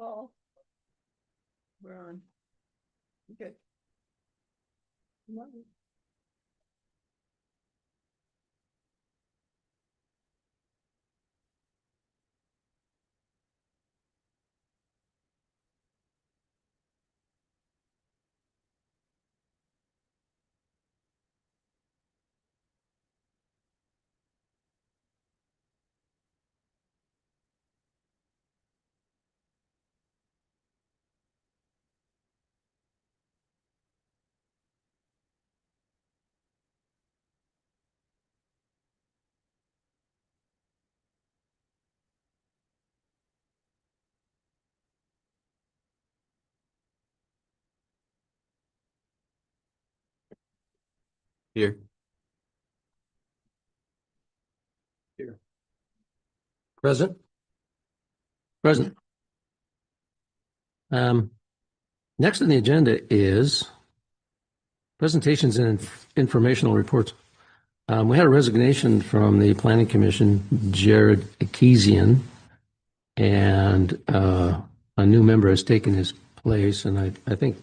Oh, we're on. Good. Here. Here. Present. Present. Next on the agenda is presentations and informational reports. We had a resignation from the Planning Commission, Jared Akesian, and a new member has taken his place. And I think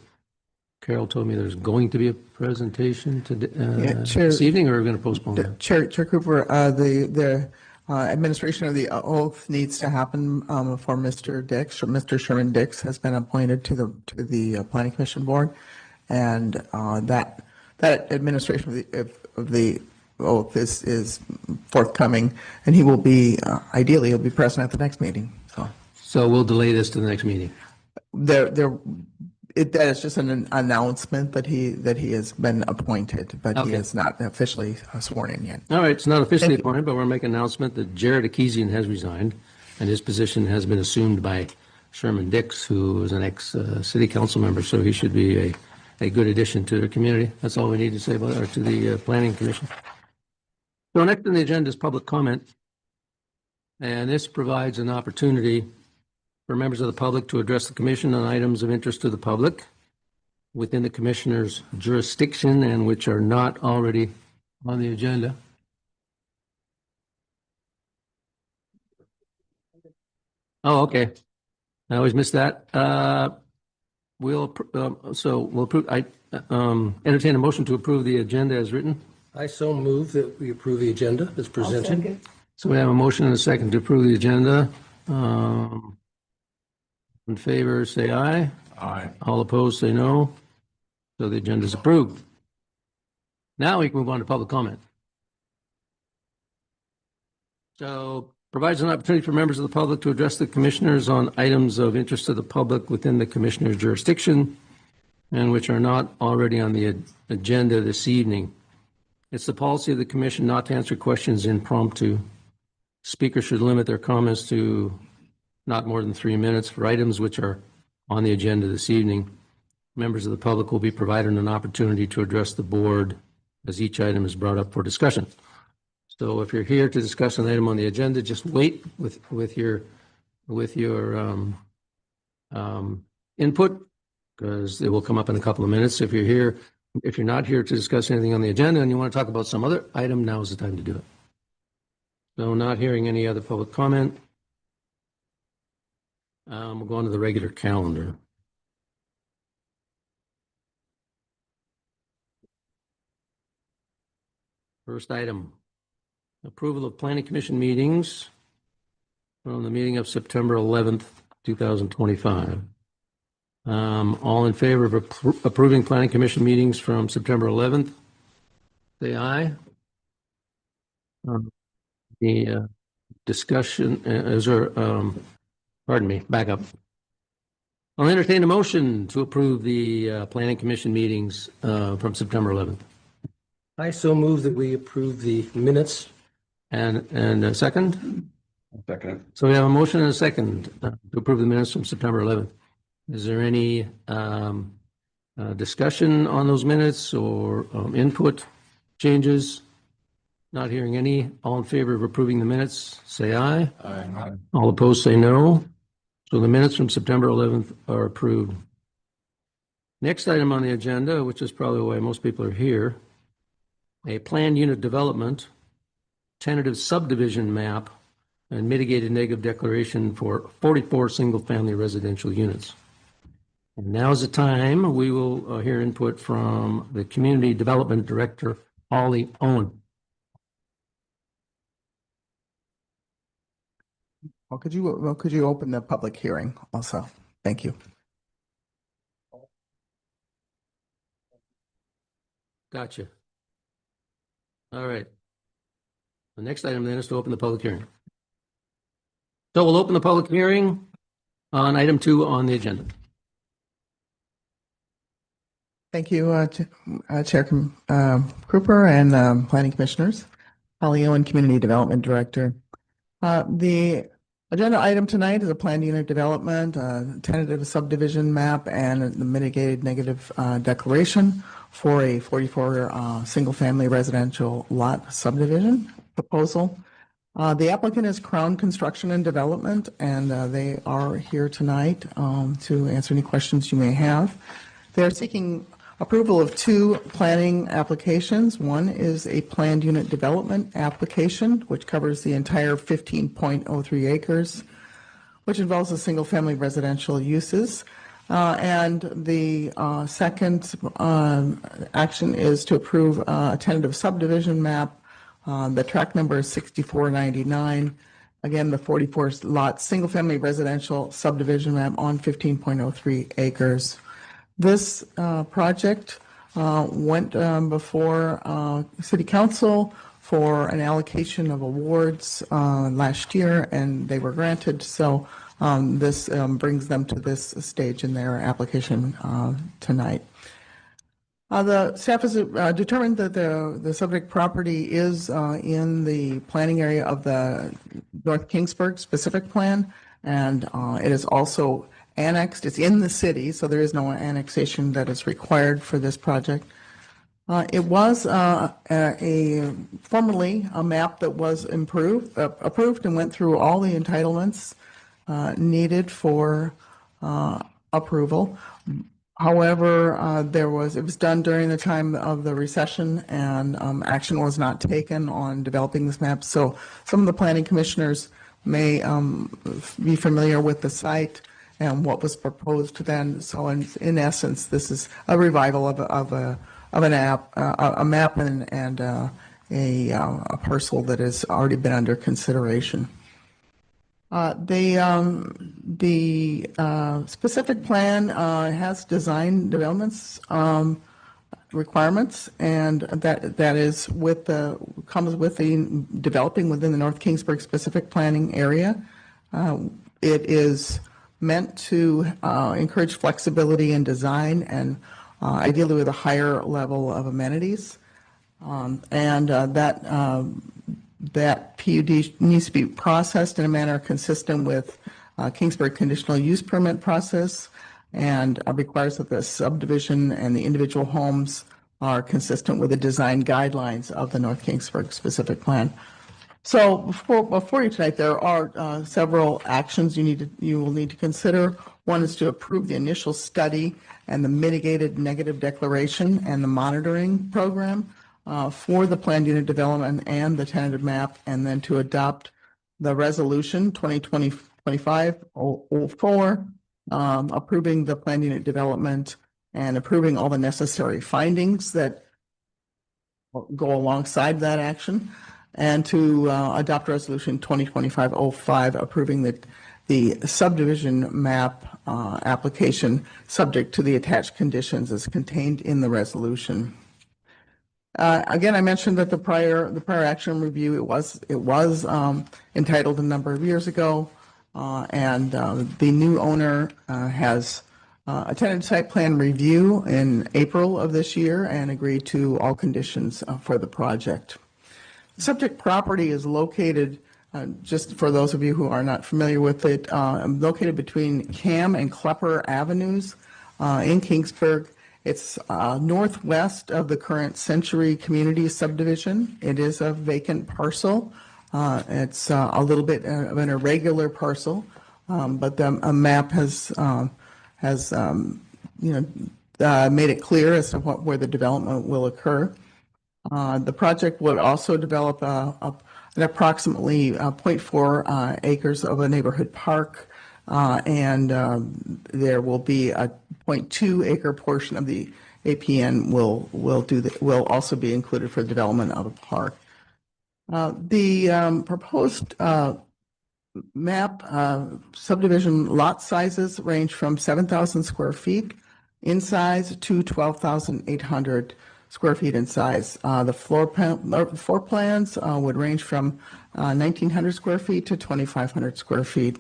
Carol told me there's going to be a presentation today, this evening, or we're going to postpone that? Chair Cooper, the administration of the oath needs to happen for Mr. Dix. Mr. Sherman Dix has been appointed to the Planning Commission board, and that administration of the oath is forthcoming, and he will be ideally he'll be present at the next meeting. So we'll delay this to the next meeting. That is just an announcement that he has been appointed, but Okay. he is not officially sworn in yet. All right, it's not officially appointed, but we're making an announcement that Jared Akesian has resigned, and his position has been assumed by Sherman Dix, who is an ex-city council member, so he should be a good addition to the community. That's all we need to say about it, or to the Planning Commission. So next on the agenda is public comment, and this provides an opportunity for members of the public to address the commission on items of interest to the public within the commissioner's jurisdiction and which are not already on the agenda. Oh, okay. I always miss that. We'll approve. I entertain a motion to approve the agenda as written. I so move that we approve the agenda as presented. So we have a motion and a second to approve the agenda. In favor, say aye. Aye. All opposed, say no. So the agenda is approved. Now we can move on to public comment. So provides an opportunity for members of the public to address the commissioners on items of interest to the public within the commissioner's jurisdiction and which are not already on the agenda this evening. It's the policy of the commission not to answer questions impromptu. Speakers should limit their comments to not more than 3 minutes for items which are on the agenda this evening. Members of the public will be provided an opportunity to address the board as each item is brought up for discussion. So if you're here to discuss an item on the agenda, just wait with your input, because it will come up in a couple of minutes. If you're not here to discuss anything on the agenda and you want to talk about some other item, now is the time to do it. So not hearing any other public comment. We'll go on to the regular calendar. First item, approval of Planning Commission meetings from the meeting of September 11th, 2025. All in favor of approving Planning Commission meetings from September 11th, say aye. The discussion, is there, pardon me, back up. I'll entertain a motion to approve the Planning Commission meetings from September 11th. I so move that we approve the minutes. And a second? Second. So we have a motion and a second to approve the minutes from September 11th. Is there any discussion on those minutes or input, changes? Not hearing any. All in favor of approving the minutes, say aye. Aye. All opposed, say no. So the minutes from September 11th are approved. Next item on the agenda, which is probably why most people are here, a planned unit development, tentative subdivision map and mitigated negative declaration for 44 single-family residential units. And now's the time we will hear input from the Community Development Director, Holly Owen. Well, could you open the public hearing also? Thank you. Gotcha. All right. The next item then is to open the public hearing. So we'll open the public hearing on item 2 on the agenda. Thank you, Chair Cooper and Planning Commissioners. Holly Owen, Community Development Director. The agenda item tonight is a planned unit development, tentative subdivision map, and the mitigated negative declaration for a 44 single-family residential lot subdivision proposal. The applicant is Crown Construction and Development, and they are here tonight to answer any questions you may have. They're seeking approval of 2 planning applications. One is a planned unit development application, which covers the entire 15.03 acres, which involves the single-family residential uses. And the second action is to approve a tentative subdivision map. The track number is 6499. Again, the 44 lot single-family residential subdivision map on 15.03 acres. This project went before City Council for an allocation of awards last year, and they were granted. So this brings them to this stage in their application tonight. The staff has determined that the subject property is in the planning area of the North Kingsburg specific plan, and it is also annexed. It's in the city, so there is no annexation that is required for this project. It was formerly a map that was approved and went through all the entitlements needed for approval. However, it was done during the time of the recession, and action was not taken on developing this map. So some of the planning commissioners may be familiar with the site and what was proposed then. So in essence, this is a revival of a map and a parcel that has already been under consideration. The specific plan has design developments requirements, and that is comes with the developing within the North Kingsburg specific planning area. It is meant to encourage flexibility in design and ideally with a higher level of amenities. That PUD needs to be processed in a manner consistent with Kingsburg conditional use permit process, and requires that the subdivision and the individual homes are consistent with the design guidelines of the North Kingsburg specific plan. So before you tonight, there are several actions you will need to consider. One is to approve the initial study and the mitigated negative declaration and the monitoring program for the planned unit development and the tentative map, and then to adopt the resolution 2020-25-04, approving the planned unit development and approving all the necessary findings that go alongside that action, and to adopt resolution 2025-05, approving the subdivision map application subject to the attached conditions as contained in the resolution. Again, I mentioned that the prior action review, it was entitled a number of years ago, and the new owner has attended site plan review in April of this year and agreed to all conditions for the project. The subject property is located, just for those of you who are not familiar with it, located between Cam and Klepper Avenues in Kingsburg. It's northwest of the current Century Community subdivision. It is a vacant parcel. It's a little bit of an irregular parcel, but the map has made it clear as to where the development will occur. The project would also develop and approximately 0.4 acres of a neighborhood park. And there will be a 0.2 acre portion of the APN will also be included for the development of a park. The proposed map subdivision lot sizes range from 7,000 square feet in size to 12,800 square feet in size. The floor plans would range from 1,900 square feet to 2,500 square feet.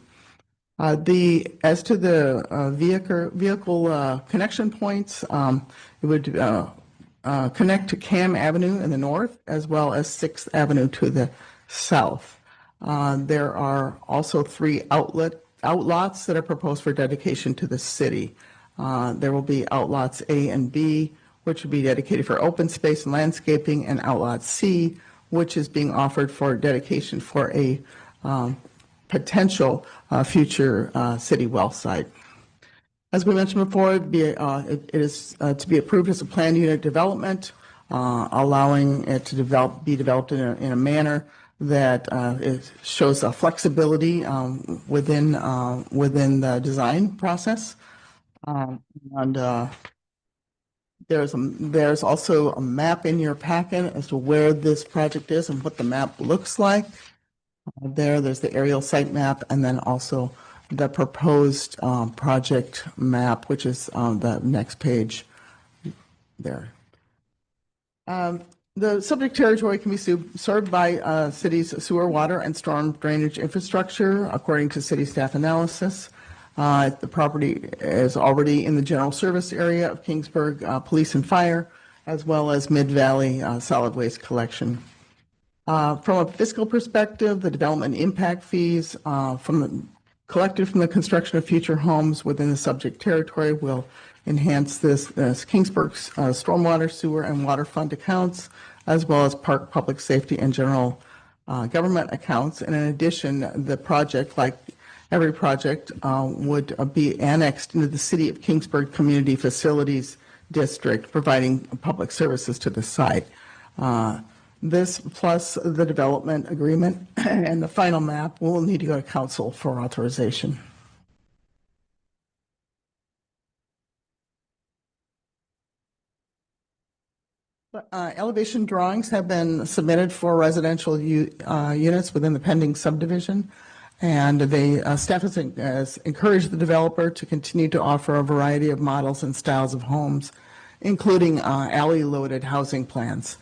As to the vehicle connection points, it would connect to Cam Avenue in the north as well as 6th Avenue to the south. There are also 3 outlots that are proposed for dedication to the city. There will be outlots A and B, which would be dedicated for open space and landscaping, and outlot C, which is being offered for dedication for a potential future city well site. As we mentioned before, it is to be approved as a planned unit development, allowing it to be developed in a manner that shows a flexibility within the design process. And there's also a map in your packet as to where this project is and what the map looks like. There's the aerial site map, and then also the proposed project map, which is on the next page there. The subject territory can be served by city's sewer, water, and storm drainage infrastructure, according to city staff analysis. The property is already in the general service area of Kingsburg Police and Fire, as well as Mid-Valley solid waste collection. From a fiscal perspective, the development impact fees collected from the construction of future homes within the subject territory will enhance this Kingsburg's stormwater, sewer, and water fund accounts, as well as park, public safety, and general government accounts. And in addition, the project, like every project, would be annexed into the City of Kingsburg Community Facilities District, providing public services to the site. This plus the development agreement and the final map will need to go to council for authorization. Elevation drawings have been submitted for residential units within the pending subdivision, and staff has encouraged the developer to continue to offer a variety of models and styles of homes, including alley-loaded housing plans.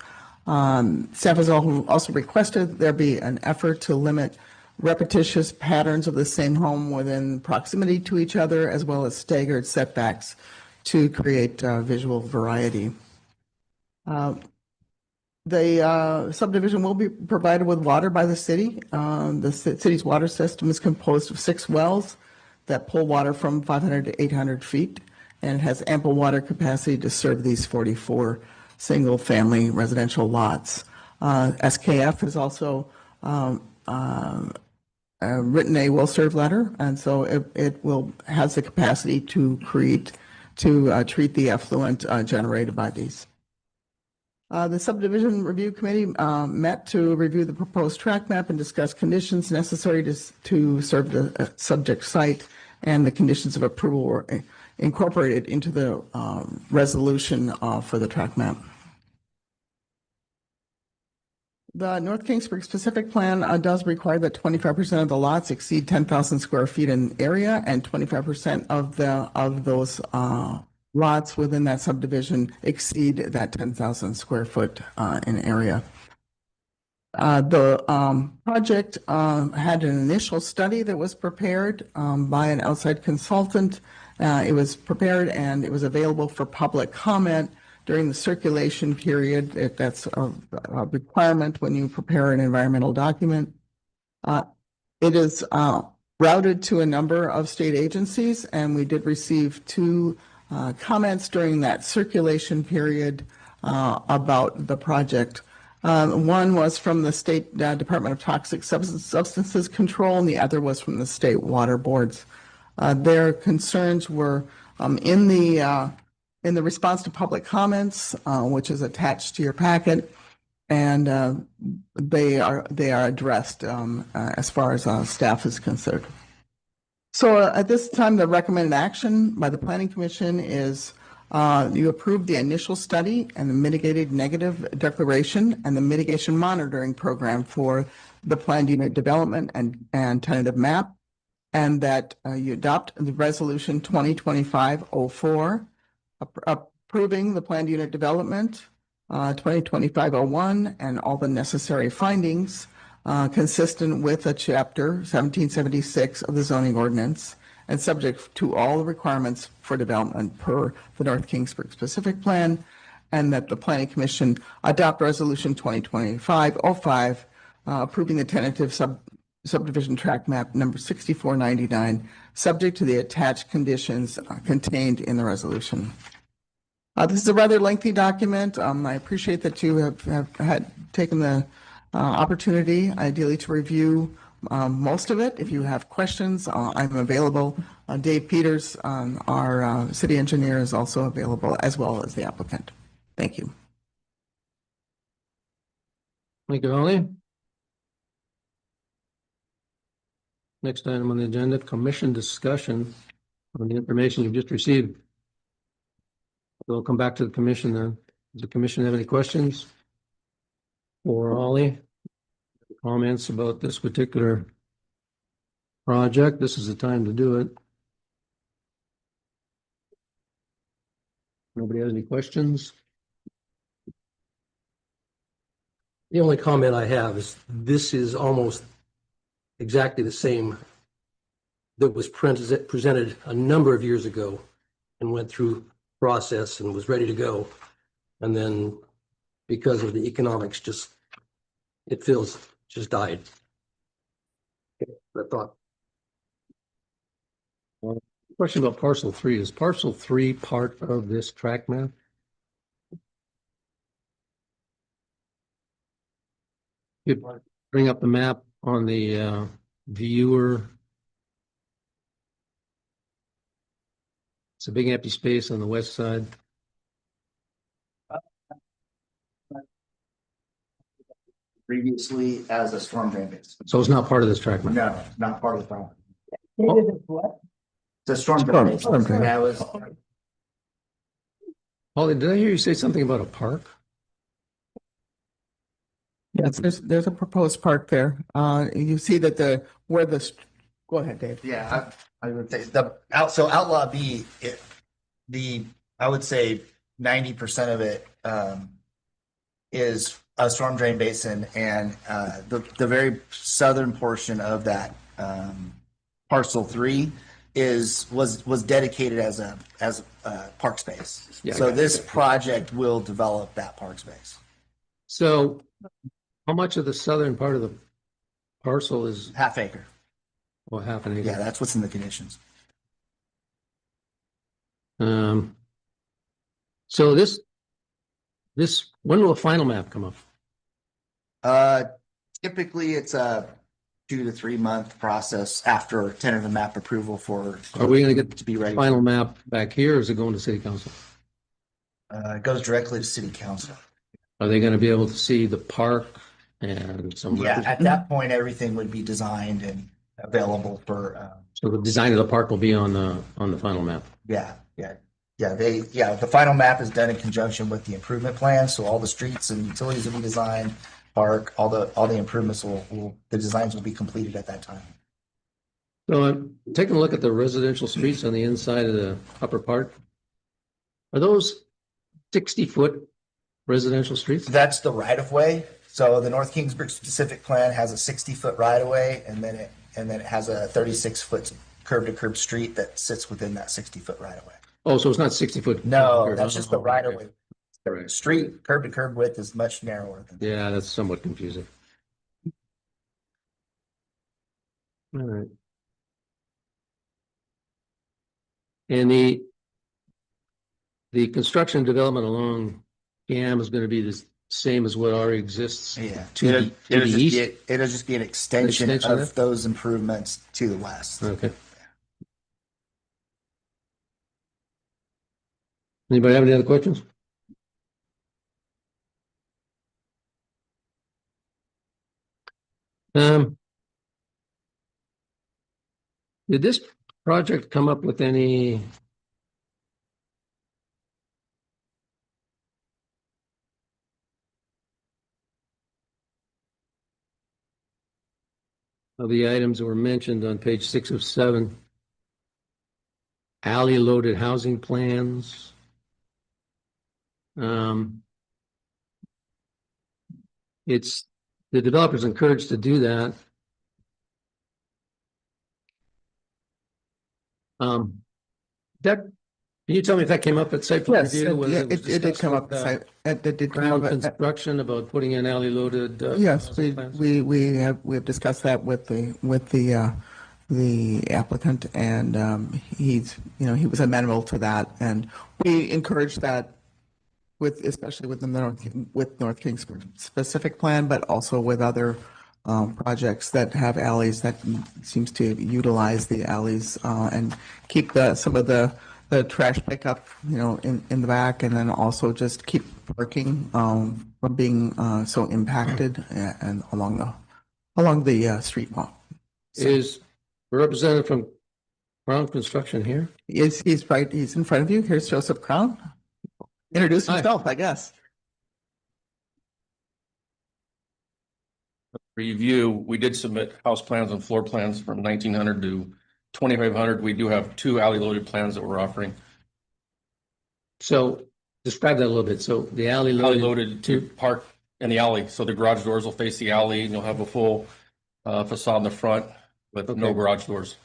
Staff has also requested there be an effort to limit repetitious patterns of the same home within proximity to each other, as well as staggered setbacks to create visual variety. The subdivision will be provided with water by the city. The city's water system is composed of 6 wells that pull water from 500 to 800 feet, and it has ample water capacity to serve these 44 single-family residential lots. SKF has also written a will-serve letter, and so it has the capacity to treat the effluent generated by these. The subdivision review committee met to review the proposed tract map and discuss conditions necessary to serve the subject site, and the conditions of approval were incorporated into the resolution for the tract map. The North Kingsburg specific plan does require that 25% of the lots exceed 10,000 square feet in area, and 25% of those lots within that subdivision exceed that 10,000 square foot in area. The project had an initial study that was prepared by an outside consultant. It was prepared and it was available for public comment during the circulation period. That's a requirement when you prepare an environmental document. It is routed to a number of state agencies, and we did receive 2 comments during that circulation period about the project. One was from the State Department of Toxic Substances Control, and the other was from the state water boards. Their concerns were in the response to public comments, which is attached to your packet. and they are addressed as far as staff is concerned. So at this time, the recommended action by the Planning Commission is you approve the initial study and the mitigated negative declaration and the mitigation monitoring program for the planned unit development and tentative map, and that you adopt the resolution 2025-04 approving the planned unit development 2025-01 and all the necessary findings consistent with a chapter 1776 of the zoning ordinance and subject to all the requirements for development per the North Kingsburg specific plan, and that the Planning Commission adopt resolution 2025-05 approving the tentative subdivision tract map number 6499, subject to the attached conditions contained in the resolution. This is a rather lengthy document. I appreciate that you have had taken the opportunity, ideally, to review most of it. If you have questions, I'm available. Dave Peters, our city engineer, is also available, as well as the applicant. Thank you. Thank you, Holly. Next item on the agenda, commission discussion on the information you've just received. We'll come back to the commission then. Does the commission have any questions for Holly? Comments about this particular project? This is the time to do it. Nobody has any questions? The only comment I have is this is almost exactly the same that was presented a number of years ago and went through process and was ready to go. And then because of the economics, it feels just died. I thought. Question about parcel 3. Is parcel 3 part of this tract map? You bring up the map on the viewer. It's a big empty space on the west side. Previously as a storm drain base. So it's not part of this tract map? No, not part of the problem. What? It's a storm drain base. Storm drain. That was, Holly, did I hear you say something about a park? Yes, there's a proposed park there. You see that go ahead, Dave. yeah, I would say so Outlaw B, I would say 90% of it is a storm drain basin, and the very southern portion of that parcel 3 was dedicated as a park space. Yeah, So this project will develop that park space. So how much of the southern part of the parcel is Half acre. half an acre? Yeah, that's what's in the conditions. So this when will a final map come up? Typically it's a 2 to 3 month process after tentative map approval Are we going to get to be ready. final map back here, or is it going to city council? It goes directly to city council. Are they going to be able to see the park and some? Yeah, at that point, everything would be designed and available for, So the design of the park will be on the final map. the final map is done in conjunction with the improvement plan. So all the streets and utilities will be designed, park, all the improvements the designs will be completed at that time. So I'm taking a look at the residential streets on the inside of the upper part. Are those 60-foot residential streets? That's the right of way. So the North Kingsburg specific plan has a 60-foot right of way, and then it has a 36-foot curb to curb street that sits within that 60-foot right of way. Oh, so it's not 60-foot? No, that's just the right of Okay. way. The street curb to curb width is much narrower than that. Yeah, that's somewhat confusing. All right. And the construction development along GAM is going to be the same as what already exists Yeah, to the east? it'll just be an extension extension of those improvements to the west. Okay. Anybody have any other questions? Um, did this project come up with any of the items that were mentioned on page 6 of 7? Alley loaded housing plans. Um, it's the developer's encouraged to do that. That, can you tell me if that came up at site plan Yes, review? Whether it was did discussed come with, up, it did come Crown up. Construction about putting in alley loaded Yes, housing plans? we have discussed that with the applicant, and he's, he was amenable to that, and we encourage that especially with North Kingsburg specific plan, but also with other projects that have alleys that seems to utilize the alleys and keep some of the trash pickup, in the back, and then also just keep parking from being so impacted and along the street wall. Is a representative from Crown Construction here? He's right. He's in front of you. Here's Joseph Crown. Introduce Hi. himself, I guess. Review, we did submit house plans and floor plans from 1900 to 2500. We do have 2 alley loaded plans that we're offering. So describe that a little bit. So the alley Alley loaded loaded to park in the alley, so the garage doors will face the alley, and you'll have a full facade in the front with no Okay. garage doors.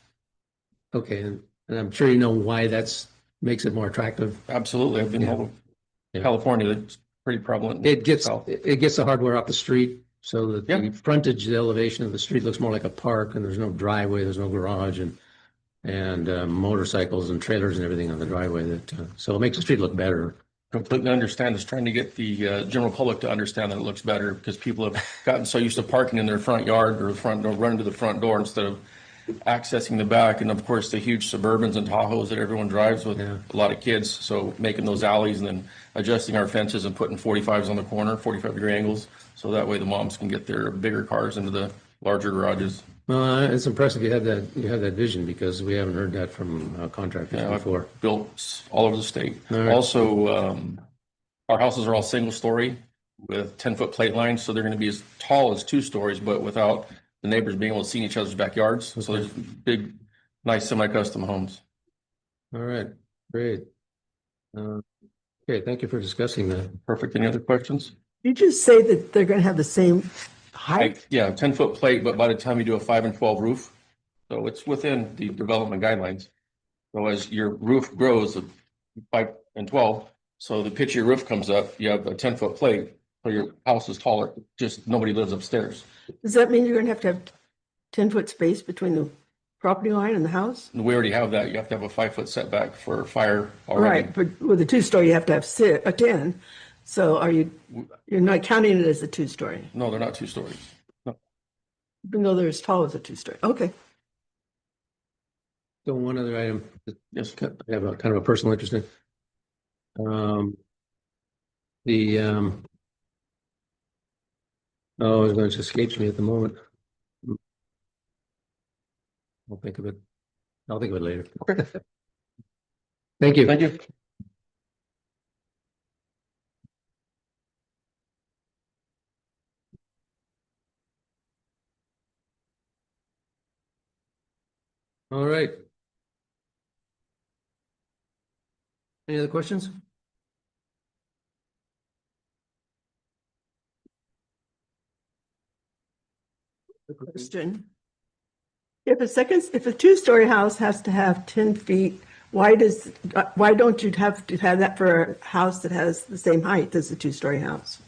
Okay, and I'm sure you know why that's makes it more attractive. Absolutely, I've been Yeah. all over Yeah. California. That's pretty prevalent. It gets South. it gets the hardware off the street, so that the Yeah. frontage, the elevation of the street looks more like a park, and there's no driveway, there's no garage, and motorcycles and trailers and everything on the driveway. So it makes the street look better. Completely understand. It's trying to get the general public to understand that it looks better, because people have gotten so used to parking in their front yard or the front door, running to the front door instead of accessing the back. And of course, the huge Suburbans and Tahoes that everyone drives with, Yeah. a lot of kids. So making those alleys and then adjusting our fences and putting 45s on the corner, 45-degree angles. So that way the moms can get their bigger cars into the larger garages. Well, it's impressive you have that vision, because we haven't heard that from contractors Yeah, I've before. built all over the state. All right. Also, our houses are all single story with 10-foot plate lines. So they're going to be as tall as 2 stories, but without the neighbors being able to see in each other's backyards. So there's big, nice semi-custom homes. All right, great. Okay, thank you for discussing that. Perfect. Any other questions? You just say that they're gonna have the same height? Yeah, 10-foot plate, but by the time you do a 5 and 12 roof, so it's within the development guidelines. So as your roof grows of 5 and 12, so the pitch of your roof comes up, you have a 10-foot plate, so your house is taller, just nobody lives upstairs. Does that mean you're gonna have 10-foot space between the property line and the house? And we already have that. You have to have a 5-foot setback for fire already. Right, but with a 2-story, you have to have a 10. So you're not counting it as a 2-story, No, they're not 2 stories. No. even though they're as tall as a 2-story. Okay. So one other item that Yes. I have a kind of a personal interest in. It escapes me at the moment. I'll think of it. I'll think of it later. Okay. Thank you. Thank you. All right. Any other questions? Question. If a 2-story house has to have 10 feet, why don't you have to have that for a house that has the same height as a 2-story house?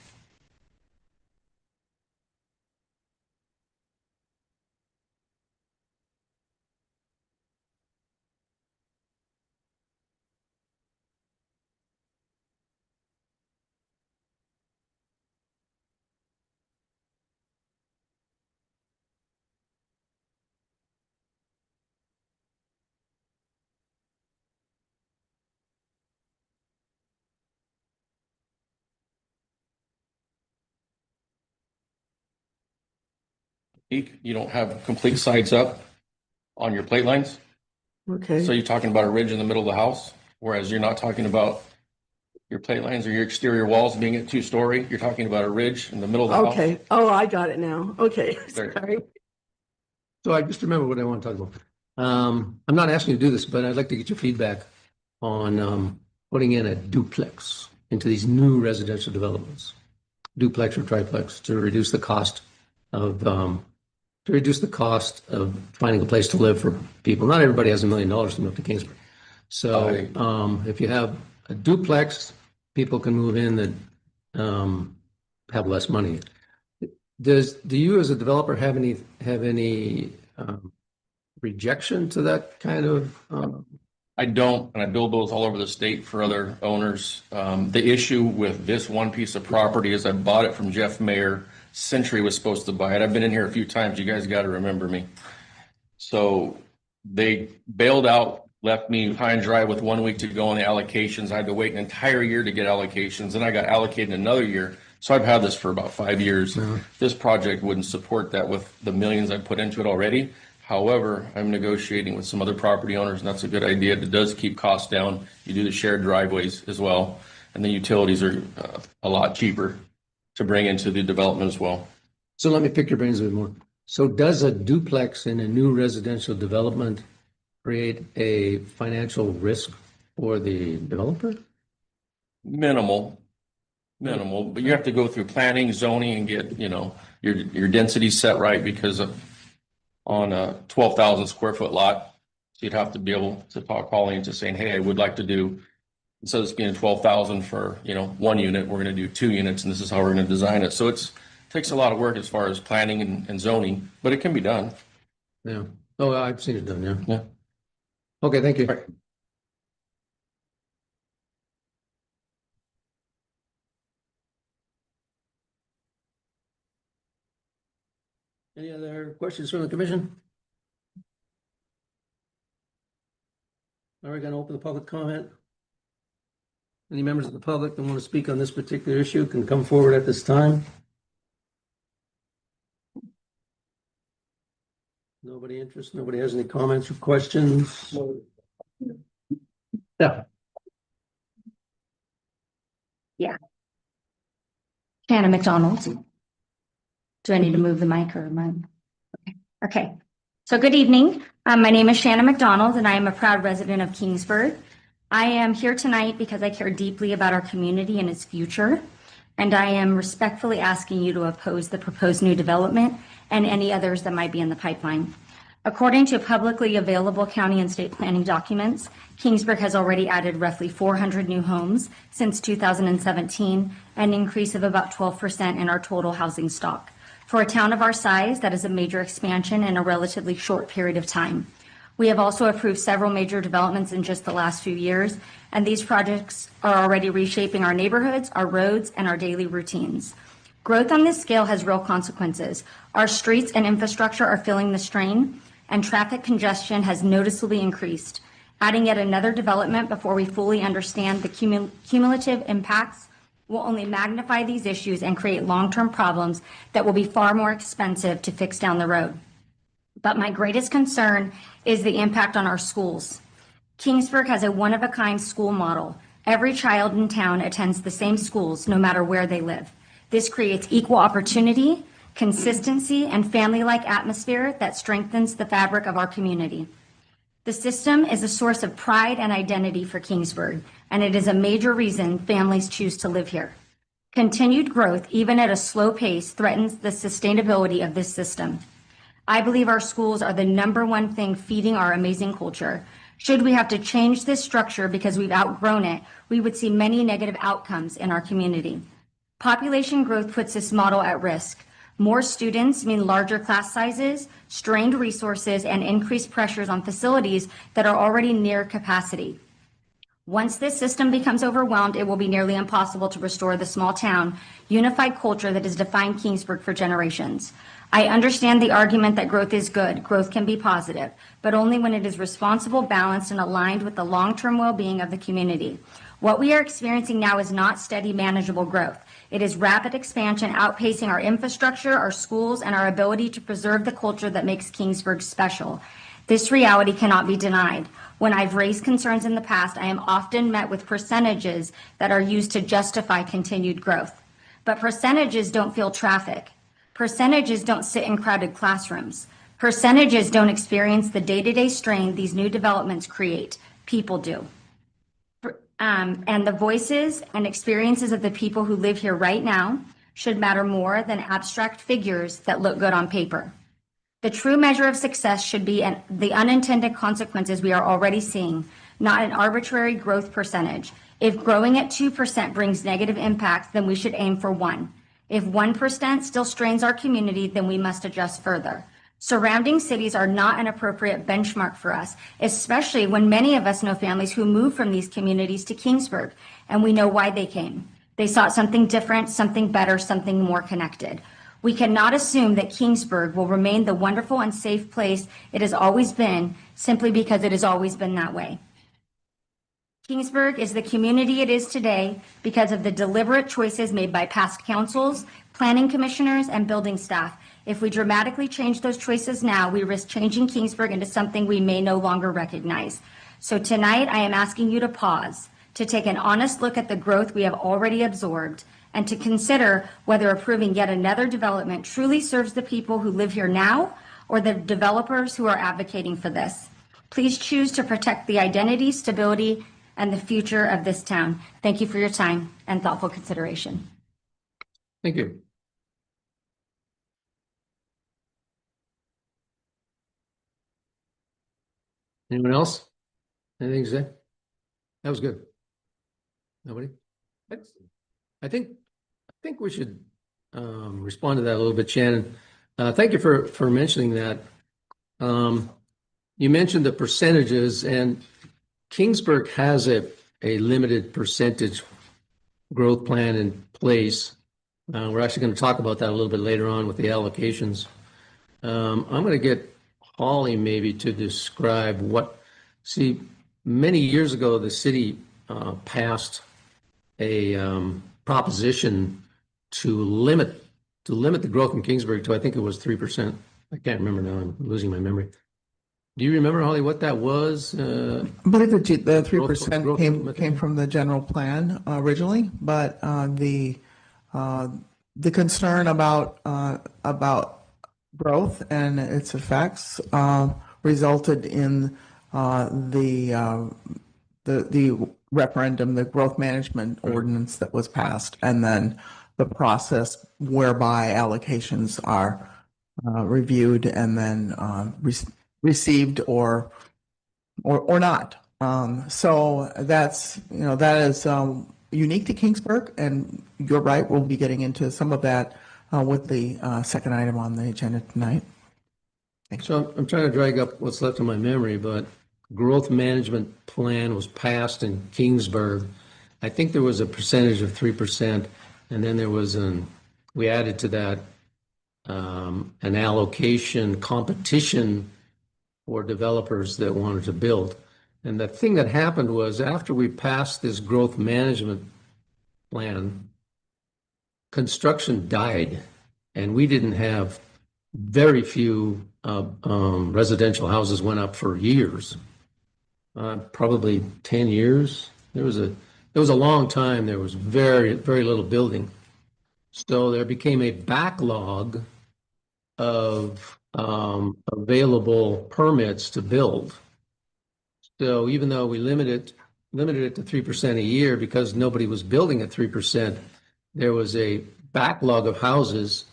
You don't have complete sides up on your plate lines. Okay. So you're talking about a ridge in the middle of the house, whereas you're not talking about your plate lines or your exterior walls being at 2-story. You're talking about a ridge in the middle of the house. Okay. Oh, I got it now. Okay. There. Sorry. So I just remember what I want to talk about. I'm not asking you to do this, but I'd like to get your feedback on putting in a duplex into these new residential developments, duplex or triplex, to reduce the cost of finding a place to live for people. Not everybody has $1 million to move to Kingsburg. So if you have a duplex, people can move in that have less money. Do you as a developer have any rejection to that kind of? I don't, and I build those all over the state for other owners. The issue with this one piece of property is I bought it from Jeff Mayer. Century was supposed to buy it. I've been in here a few times. You guys got to remember me. So they bailed out, left me high and dry with 1 week to go on the allocations. I had to wait an entire year to get allocations. Then I got allocated another year. So I've had this for about 5 years. This project wouldn't support that with the millions I put into it already. However, I'm negotiating with some other property owners, and that's a good idea. It does keep costs down. You do the shared driveways as well, and the utilities are a lot cheaper to bring into the development as well. So let me pick your brains a bit more. So does a duplex in a new residential development create a financial risk for the developer? Minimal, but you have to go through planning, zoning, and get, your density set right because on a 12,000 square foot lot. So you'd have to be able to call into saying, hey, I would like to do, instead of this being 12,000 for, 1 unit, we're going to do 2 units, and this is how we're going to design it. So it takes a lot of work as far as planning and zoning, but it can be done. Yeah. Oh, I've seen it done. Yeah. Yeah. Okay. Thank you. Right. Any other questions from the commission? All right, going to open the public comment. Any members of the public that want to speak on this particular issue can come forward at this time. Nobody interested? Nobody has any comments or questions? Yeah. Yeah. Shannon McDonald. Do I need to move the mic or mine? Okay. So good evening. My name is Shannon McDonald, and I am a proud resident of Kingsburg. I am here tonight because I care deeply about our community and its future, and I am respectfully asking you to oppose the proposed new development and any others that might be in the pipeline. According to publicly available county and state planning documents, Kingsburg has already added roughly 400 new homes since 2017, an increase of about 12% in our total housing stock. For a town of our size, that is a major expansion in a relatively short period of time. We have also approved several major developments in just the last few years, and these projects are already reshaping our neighborhoods, our roads, and our daily routines. Growth on this scale has real consequences. Our streets and infrastructure are feeling the strain, and traffic congestion has noticeably increased. Adding yet another development before we fully understand the cumulative impacts will only magnify these issues and create long-term problems that will be far more expensive to fix down the road. But my greatest concern is the impact on our schools. Kingsburg has a one-of-a-kind school model. Every child in town attends the same schools, no matter where they live. This creates equal opportunity, consistency, and family-like atmosphere that strengthens the fabric of our community. The system is a source of pride and identity for Kingsburg, and it is a major reason families choose to live here. Continued growth, even at a slow pace, threatens the sustainability of this system. I believe our schools are the #1 thing feeding our amazing culture. Should we have to change this structure because we've outgrown it, we would see many negative outcomes in our community. Population growth puts this model at risk. More students mean larger class sizes, strained resources, and increased pressures on facilities that are already near capacity. Once this system becomes overwhelmed, it will be nearly impossible to restore the small town, unified culture that has defined Kingsburg for generations. I understand the argument that growth is good, growth can be positive, but only when it is responsible, balanced, and aligned with the long-term well-being of the community. What we are experiencing now is not steady, manageable growth. It is rapid expansion outpacing our infrastructure, our schools, and our ability to preserve the culture that makes Kingsburg special. This reality cannot be denied. When I've raised concerns in the past, I am often met with percentages that are used to justify continued growth. But percentages don't feel traffic. Percentages don't sit in crowded classrooms. Percentages don't experience the day-to-day strain these new developments create. People do. And the voices and experiences of the people who live here right now should matter more than abstract figures that look good on paper. The true measure of success should be the unintended consequences we are already seeing, not an arbitrary growth percentage. If growing at 2% brings negative impacts, then we should aim for 1%. If 1% still strains our community, then we must adjust further. Surrounding cities are not an appropriate benchmark for us, especially when many of us know families who moved from these communities to Kingsburg, and we know why they came. They sought something different, something better, something more connected. We cannot assume that Kingsburg will remain the wonderful and safe place it has always been simply because it has always been that way. Kingsburg is the community it is today because of the deliberate choices made by past councils, planning commissioners, and building staff. If we dramatically change those choices now, we risk changing Kingsburg into something we may no longer recognize. So tonight, I am asking you to pause, to take an honest look at the growth we have already absorbed, and to consider whether approving yet another development truly serves the people who live here now or the developers who are advocating for this. Please choose to protect the identity, stability, and the future of this town. Thank you for your time and thoughtful consideration. Thank you. Anyone else? Anything to say? That was good. Nobody? I think we should respond to that a little bit, Shannon. Thank you for mentioning that. You mentioned the percentages, and Kingsburg has a limited percentage growth plan in place. We're actually going to talk about that a little bit later on with the allocations. I'm going to get Holly maybe to describe many years ago, the city passed a proposition to limit the growth in Kingsburg to, I think it was 3%. I can't remember now. I'm losing my memory. Do you remember, Holly, what that was? I believe the 3% growth came from the general plan originally, but the concern about growth and its effects resulted in the referendum, the growth management ordinance that was passed, and then the process whereby allocations are reviewed and then received or not. So that is unique to Kingsburg, and you're right. We'll be getting into some of that with the second item on the agenda tonight. So I'm trying to drag up what's left of my memory, but growth management plan was passed in Kingsburg. I think there was a percentage of 3%, and then there was we added to that an allocation competition for developers that wanted to build. And the thing that happened was after we passed this growth management plan, construction died, and we didn't have very few residential houses went up for years, probably 10 years. There was a long time. There was very, very little building. So there became a backlog of available permits to build. So even though we limited it to 3% a year because nobody was building at 3%, there was a backlog of houses.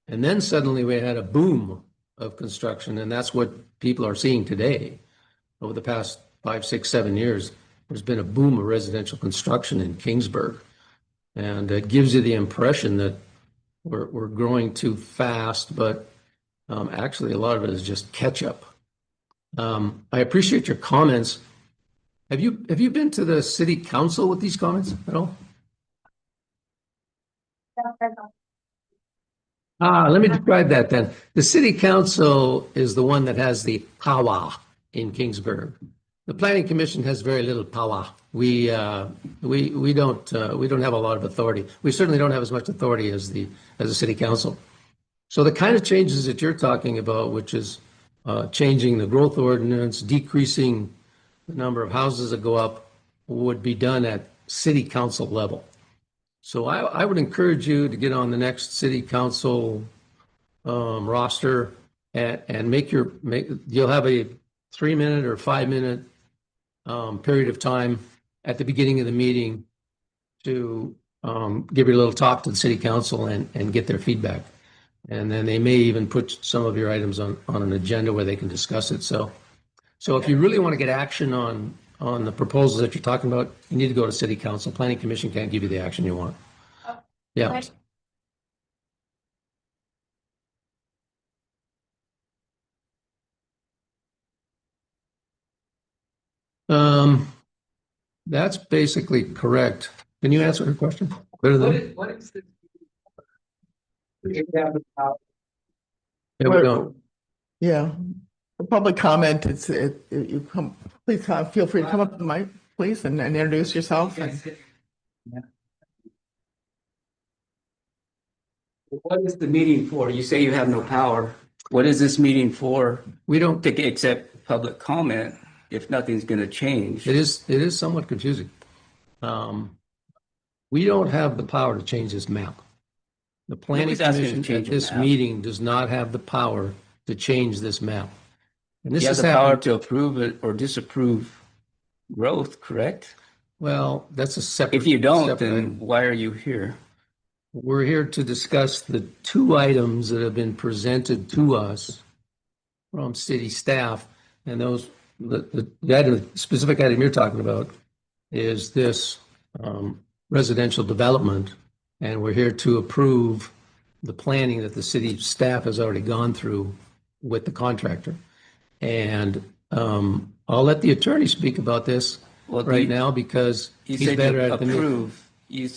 And then suddenly we had a boom of construction, and that's what people are seeing today. Over the past 5, 6, 7 years, there's been a boom of residential construction in Kingsburg. And it gives you the impression that we're growing too fast, but actually a lot of it is just catch up. I appreciate your comments. Have you been to the city council with these comments at all? Let me describe that then. The city council is the one that has the power in Kingsburg. The planning commission has very little power. We don't have a lot of authority. We certainly don't have as much authority as the city council. So the kind of changes that you're talking about, which is changing the growth ordinance, decreasing the number of houses that go up, would be done at city council level. So I would encourage you to get on the next city council roster and you'll have a 3-minute or 5-minute period of time at the beginning of the meeting to give your little talk to the city council and get their feedback. And then they may even put some of your items on an agenda where they can discuss it. So if you really want to get action on the proposals that you're talking about, you need to go to city council. Planning commission can't give you the action you want. Yeah. Right. That's basically correct. Can you answer her question better than? What is the? Yeah, we don't. Yeah. For public comment, you come, please feel free to come up to the mic, please, and introduce yourself. What is the meeting for? You say you have no power. What is this meeting for? We don't. To accept public comment if nothing's going to change. It is somewhat confusing. We don't have the power to change this map. The planning Nobody's asking to commission change at the this map. meeting does not have the power to change this map. And this You have is the power happening. to approve it or disapprove growth, correct? Well, that's a separate. If you don't, separate then item. why are you here? We're here to discuss the 2 items that have been presented to us from city staff. And those, the item, the specific item you're talking about is this residential development. And we're here to approve the planning that the city staff has already gone through with the contractor. And I'll let the attorney speak about this Well, right now because You he's said better you at it than me. approve,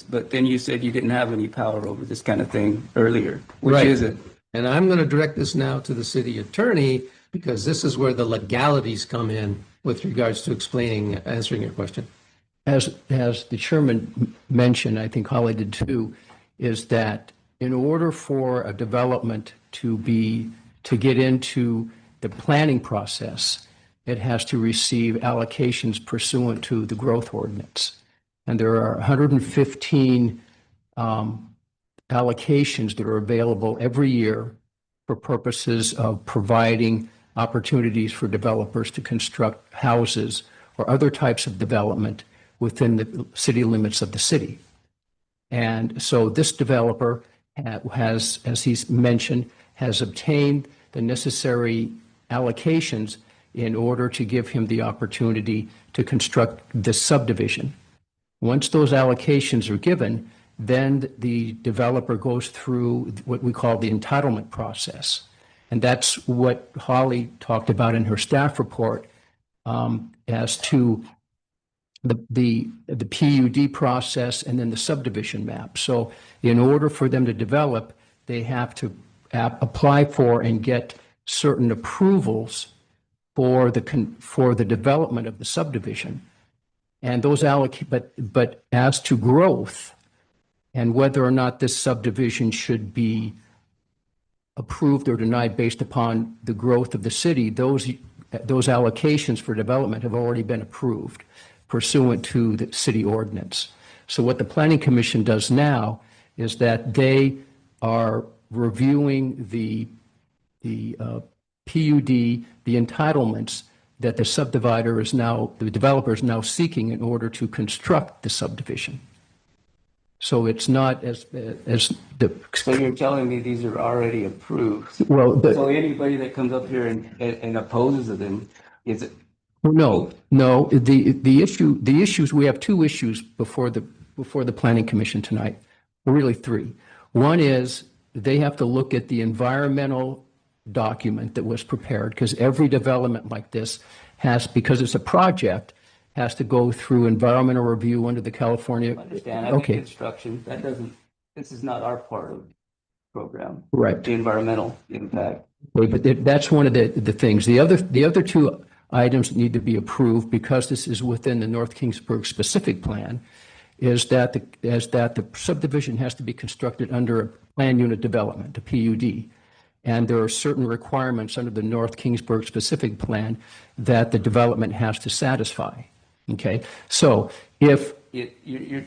but then you said you didn't have any power over this kind of thing earlier. Which Right. is it? And I'm going to direct this now to the city attorney because this is where the legalities come in with regards to answering your question. As the chairman mentioned, I think Holly did too, is that in order for a development to get into the planning process, it has to receive allocations pursuant to the growth ordinance. And there are 115 allocations that are available every year for purposes of providing opportunities for developers to construct houses or other types of development within the city limits of the city. And so this developer has, as he's mentioned, has obtained the necessary allocations in order to give him the opportunity to construct this subdivision. Once those allocations are given, then the developer goes through what we call the entitlement process. And that's what Holly talked about in her staff report as to the PUD process and then the subdivision map. So in order for them to develop, they have to apply for and get certain approvals for the development of the subdivision. And those but as to growth and whether or not this subdivision should be approved or denied based upon the growth of the city, those allocations for development have already been approved pursuant to the city ordinance. So what the Planning Commission does now is that they are reviewing the PUD, the entitlements that the developer is now seeking in order to construct the subdivision. So it's not as the. So you're telling me these are already approved? Well, So anybody that comes up here and opposes them, is it? no. The issues, we have 2 issues before the Planning Commission tonight, or really 3. One is they have to look at the environmental document that was prepared, because every development like this because it's a project, has to go through environmental review under the California. I understand. I think Okay. construction, this is not our part of the program. Right. The environmental impact. But that's one of the things. The other 2 items that need to be approved, because this is within the North Kingsburg specific plan, is that the subdivision has to be constructed under a plan unit development, a PUD. And there are certain requirements under the North Kingsburg specific plan that the development has to satisfy. Okay, so if You're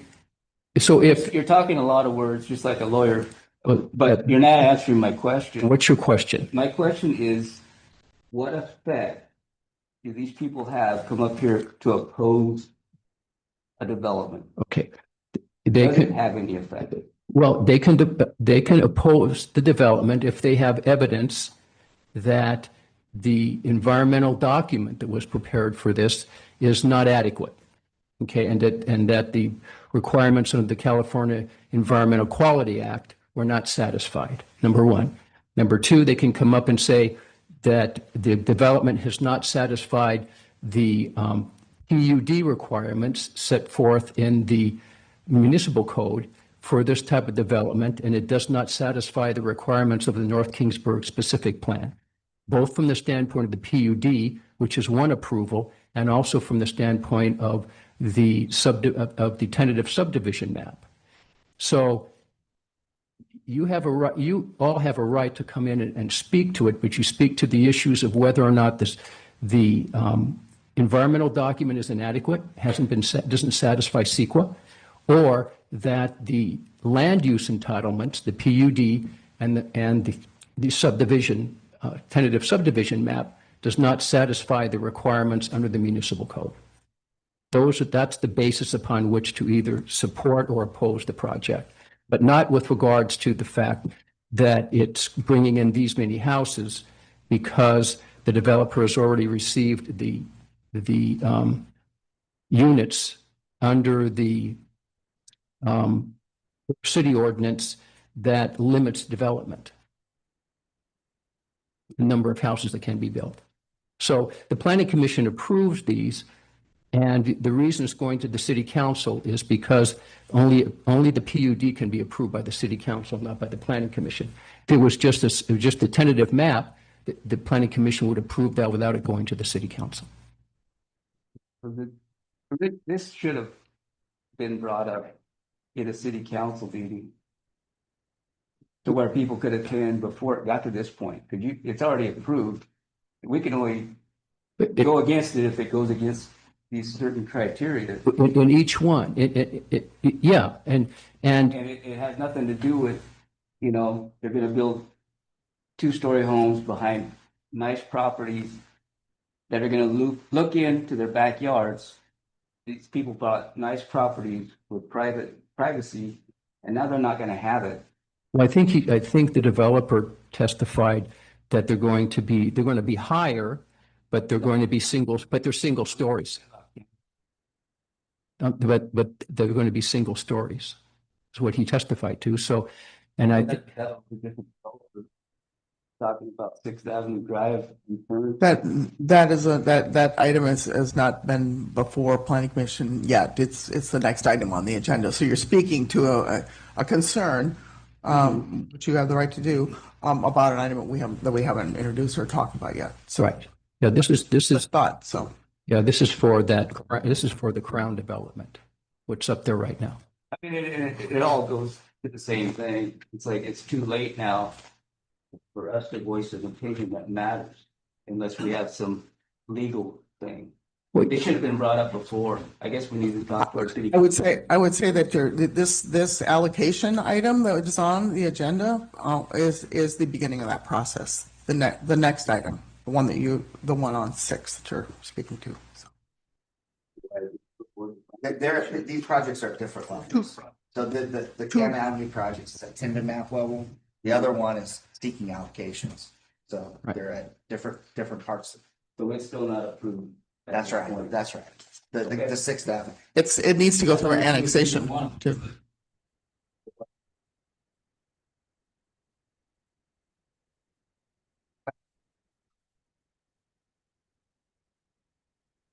talking a lot of words, just like a lawyer, but you're not answering my question. what's your question? My question is, what effect do these people have come up here to oppose a development? Okay, they Does it can. have any effect? Well, they can oppose the development if they have evidence that the environmental document that was prepared for this is not adequate. Okay, and that the requirements of the California Environmental Quality Act were not satisfied, number one. Number two, they can come up and say that the development has not satisfied the PUD requirements set forth in the municipal code for this type of development, and it does not satisfy the requirements of the North Kingsburg specific plan, both from the standpoint of the PUD, which is one approval, and also from the standpoint of the tentative subdivision map. So you all have a right to come in and speak to it, but you speak to the issues of whether or not the environmental document is inadequate, doesn't satisfy CEQA, or that the land use entitlements, the PUD and the subdivision, tentative subdivision map does not satisfy the requirements under the municipal code. That's the basis upon which to either support or oppose the project, but not with regards to the fact that it's bringing in these many houses because the developer has already received the units under the city ordinance that limits development, the number of houses that can be built. So the Planning Commission approves these, and the reason it's going to the city council is because only the PUD can be approved by the city council, not by the Planning Commission. If it was just a tentative map, the Planning Commission would approve that without it going to the city council. This should have been brought up in a city council meeting to where people could attend before it got to this point. It's already approved. We can only go against it if it goes against these certain criteria. In each one, yeah, and it has nothing to do with, they're going to build two-story homes behind nice properties that are going to look into their backyards. These people bought nice properties with privacy, and now they're not going to have it. Well, I think the developer testified that they're going to be higher, but they're going to be they're single stories. But they're going to be single stories, is what he testified to. So, and I think talking about 6th Avenue Drive. That item has not been before Planning Commission yet. It's the next item on the agenda. So you're speaking to a concern, which you have the right to do, about an item that we haven't introduced or talked about yet. So right. Yeah, this is thought. So yeah, this is for the Crown development, what's up there right now. I mean, it all goes to the same thing. It's like it's too late now for us to voice an opinion that matters, unless we have some legal thing. They should have been brought up before. I guess we need to talk to our city. I would say that this allocation item that is on the agenda is the beginning of that process. The next item, the one on 6 that you're speaking to. So. These projects are at different levels. So the Cannon Avenue project is at tentative map level. The other one is seeking allocations. So they're at different parts. So it's still not approved. That's right. That's right. The 6th Avenue. It needs to go through an annexation too.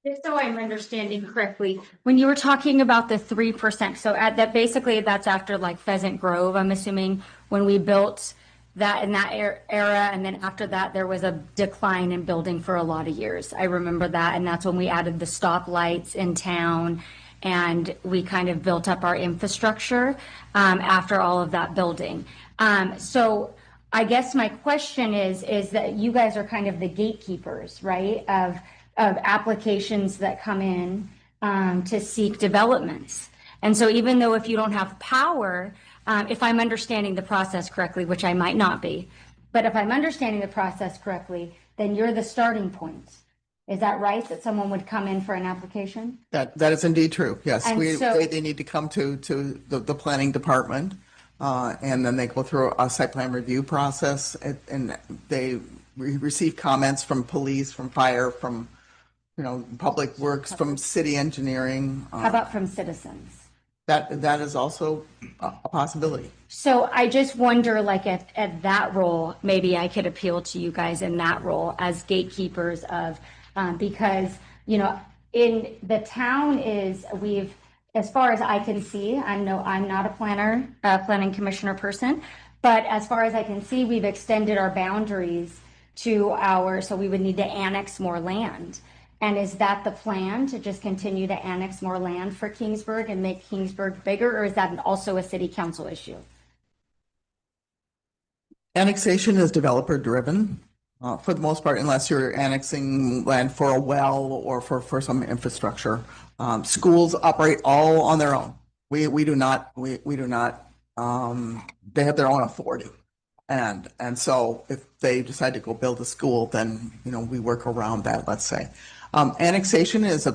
Just so I'm understanding correctly, when you were talking about the 3%, so that's after like Pheasant Grove, I'm assuming, when we built that in that era, and then after that, there was a decline in building for a lot of years. I remember that, and that's when we added the stoplights in town, and we kind of built up our infrastructure after all of that building. So I guess my question is that you guys are kind of the gatekeepers, right, of applications that come in to seek developments. And so even though if you don't have power, if I'm understanding the process correctly, which I might not be, but if I'm understanding the process correctly, then you're the starting point. Is that right? That someone would come in for an application? That is indeed true. Yes, And we, so- they need to come to the planning department, and then they go through a site plan review process, and they receive comments from police, from fire, from, you know, public works, from city engineering. How about from citizens? That is also a possibility. So I just wonder, like at that role, maybe I could appeal to you guys in that role as gatekeepers of, because, you know, in the town as far as I can see, I'm not a planning commissioner person, but as far as I can see, we've extended our boundaries so we would need to annex more land. And is that the plan, to just continue to annex more land for Kingsburg and make Kingsburg bigger, or is that also a city council issue? Annexation is developer driven, for the most part, unless you're annexing land for a well or for some infrastructure. Schools operate all on their own. We do not, they have their own authority. And so if they decide to go build a school, then, you know, we work around that, let's say. Annexation is a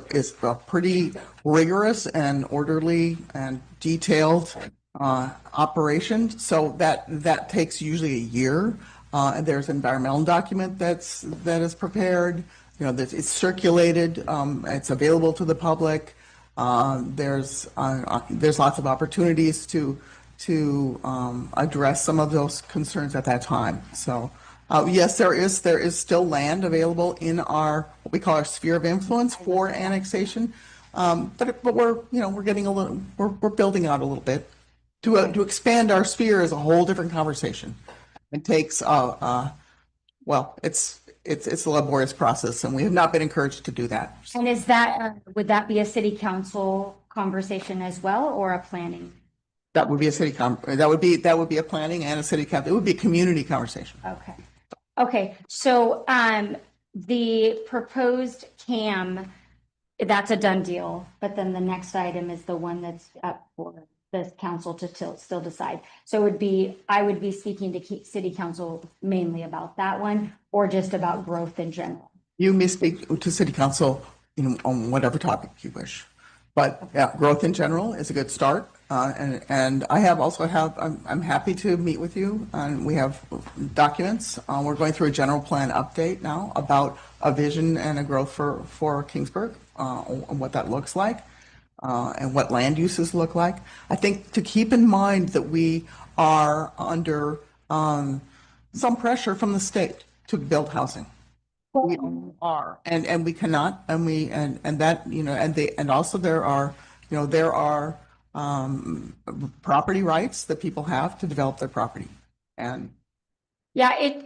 pretty rigorous and orderly and detailed operation. So that takes usually a year. And there's an environmental document that is prepared. You know, that it's circulated. It's available to the public. There's lots of opportunities to address some of those concerns at that time. So. Yes, there is still land available in what we call our sphere of influence for annexation, but we're getting we're building out a little bit to expand our sphere is a whole different conversation. It takes it's a laborious process, and we have not been encouraged to do that. And would that be a city council conversation as well, or a planning? That would be that would be a planning and a city council. It would be a community conversation. Okay, so the proposed CAM, that's a done deal, but then the next item is the one that's up for the council to still decide. So I would be speaking to city council mainly about that one, or just about growth in general. You may speak to city council on whatever topic you wish. But yeah, growth in general is a good start. And I'm happy to meet with you, and we have documents. We're going through a general plan update now about a vision and a growth for Kingsburg, and what that looks like, and what land uses look like. I think to keep in mind that we are under some pressure from the state to build housing. We are, and we cannot, and that, you know, and also there are property rights that people have to develop their property. And yeah,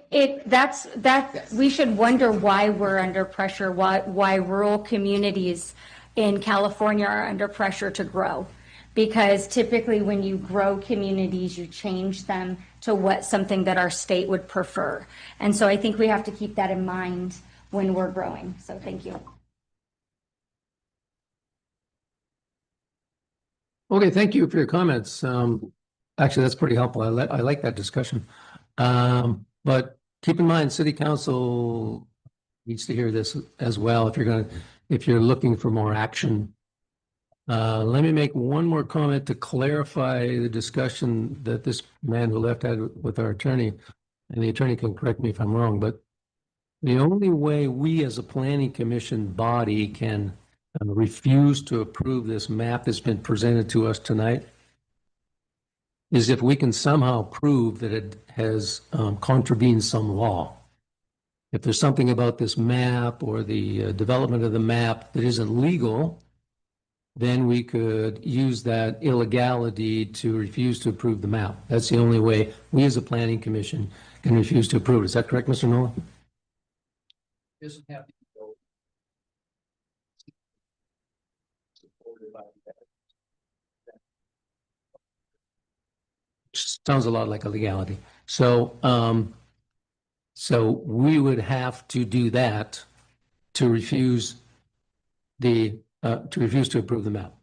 that's Yes. We should wonder why we're under pressure, why rural communities in California are under pressure to grow. Because typically when you grow communities, you change them to something that our state would prefer. And so I think we have to keep that in mind when we're growing. So thank you. Okay, thank you for your comments. Actually, that's pretty helpful. I like that discussion. But keep in mind, city council needs to hear this as well if you're looking for more action. Let me make one more comment to clarify the discussion that this man who left had with our attorney, and the attorney can correct me if I'm wrong, but the only way we as a planning commission body can refuse to approve this map that's been presented to us tonight is if we can somehow prove that it has contravened some law. If there's something about this map or the development of the map that isn't legal, then we could use that illegality to refuse to approve the map. That's the only way we as a planning commission can refuse to approve it. Is that correct, Mr. Nolan? Doesn't have to go. Sounds a lot like a legality. So, so we would have to do that to refuse to approve the map.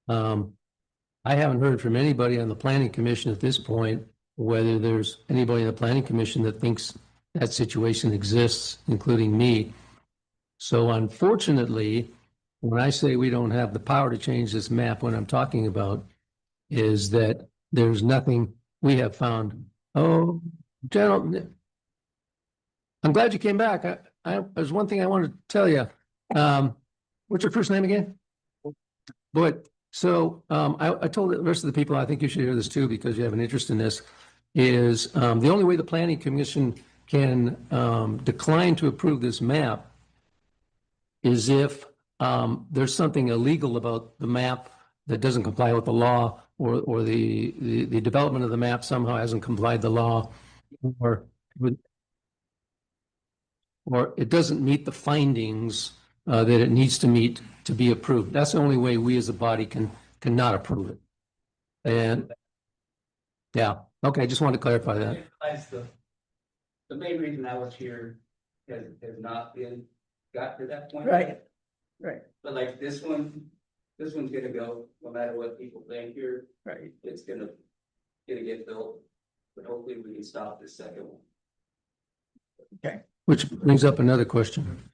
I haven't heard from anybody on the planning commission at this point, whether there's anybody in the planning commission that thinks that situation exists, including me. So unfortunately, when I say we don't have the power to change this map, what I'm talking about is that there's nothing we have found. Oh, General, I'm glad you came back. There's one thing I wanted to tell you. What's your first name again? But so I told the rest of the people, I think you should hear this too, because you have an interest in this, is the only way the planning commission can decline to approve this map is if there's something illegal about the map that doesn't comply with the law, or the development of the map somehow hasn't complied the law, or it doesn't meet the findings that it needs to meet to be approved. That's the only way we as a body cannot approve it. And yeah, okay, I just wanted to clarify that. The main reason I was here has not been got to that point. Right. But like this one's gonna go, no matter what people think here, Right. it's gonna get built. But hopefully we can stop this second one. Which brings up another question.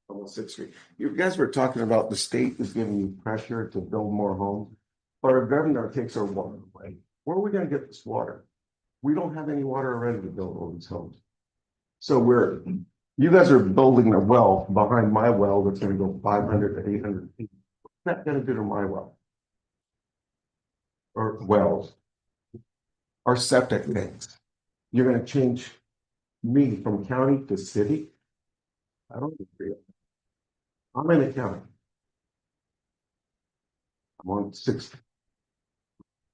Almost 6th Street. You guys were talking about the state is giving you pressure to build more homes, but our governor takes our water away. Where are we gonna get this water? We don't have any water already to build all these homes. So you guys are building a well behind my well that's gonna go 500 to 800 feet. What's that gonna do to my well? Or wells? Our septic tanks. You're gonna change me from county to city? I don't agree. I'm in the county. I'm on 6th.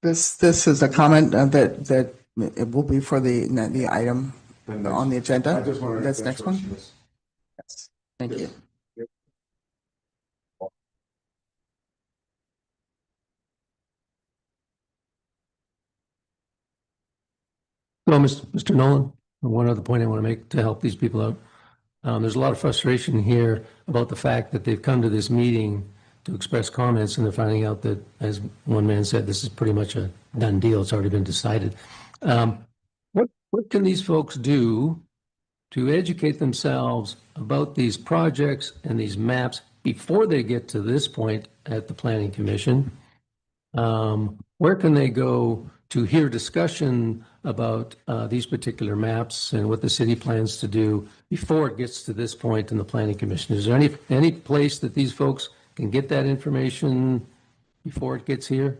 This is a comment that it will be for the item on the agenda. I just wanted to That's next one. this. Yes. Thank you. So, Mr. Nolan, one other point I want to make to help these people out. There's a lot of frustration here about the fact that they've come to this meeting to express comments, and they're finding out that, as one man said, this is pretty much a done deal. It's already been decided. What can these folks do to educate themselves about these projects and these maps before they get to this point at the Planning Commission? Where can they go to hear discussion about these particular maps and what the city plans to do before it gets to this point in the Planning Commission? Is there any place that these folks can get that information before it gets here?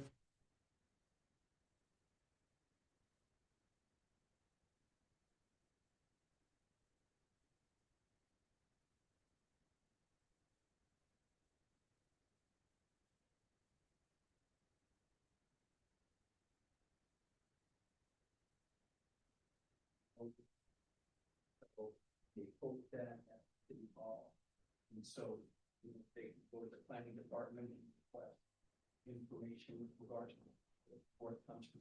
They hold that at City Hall. And so they go to the planning department and request information with regards to before it comes to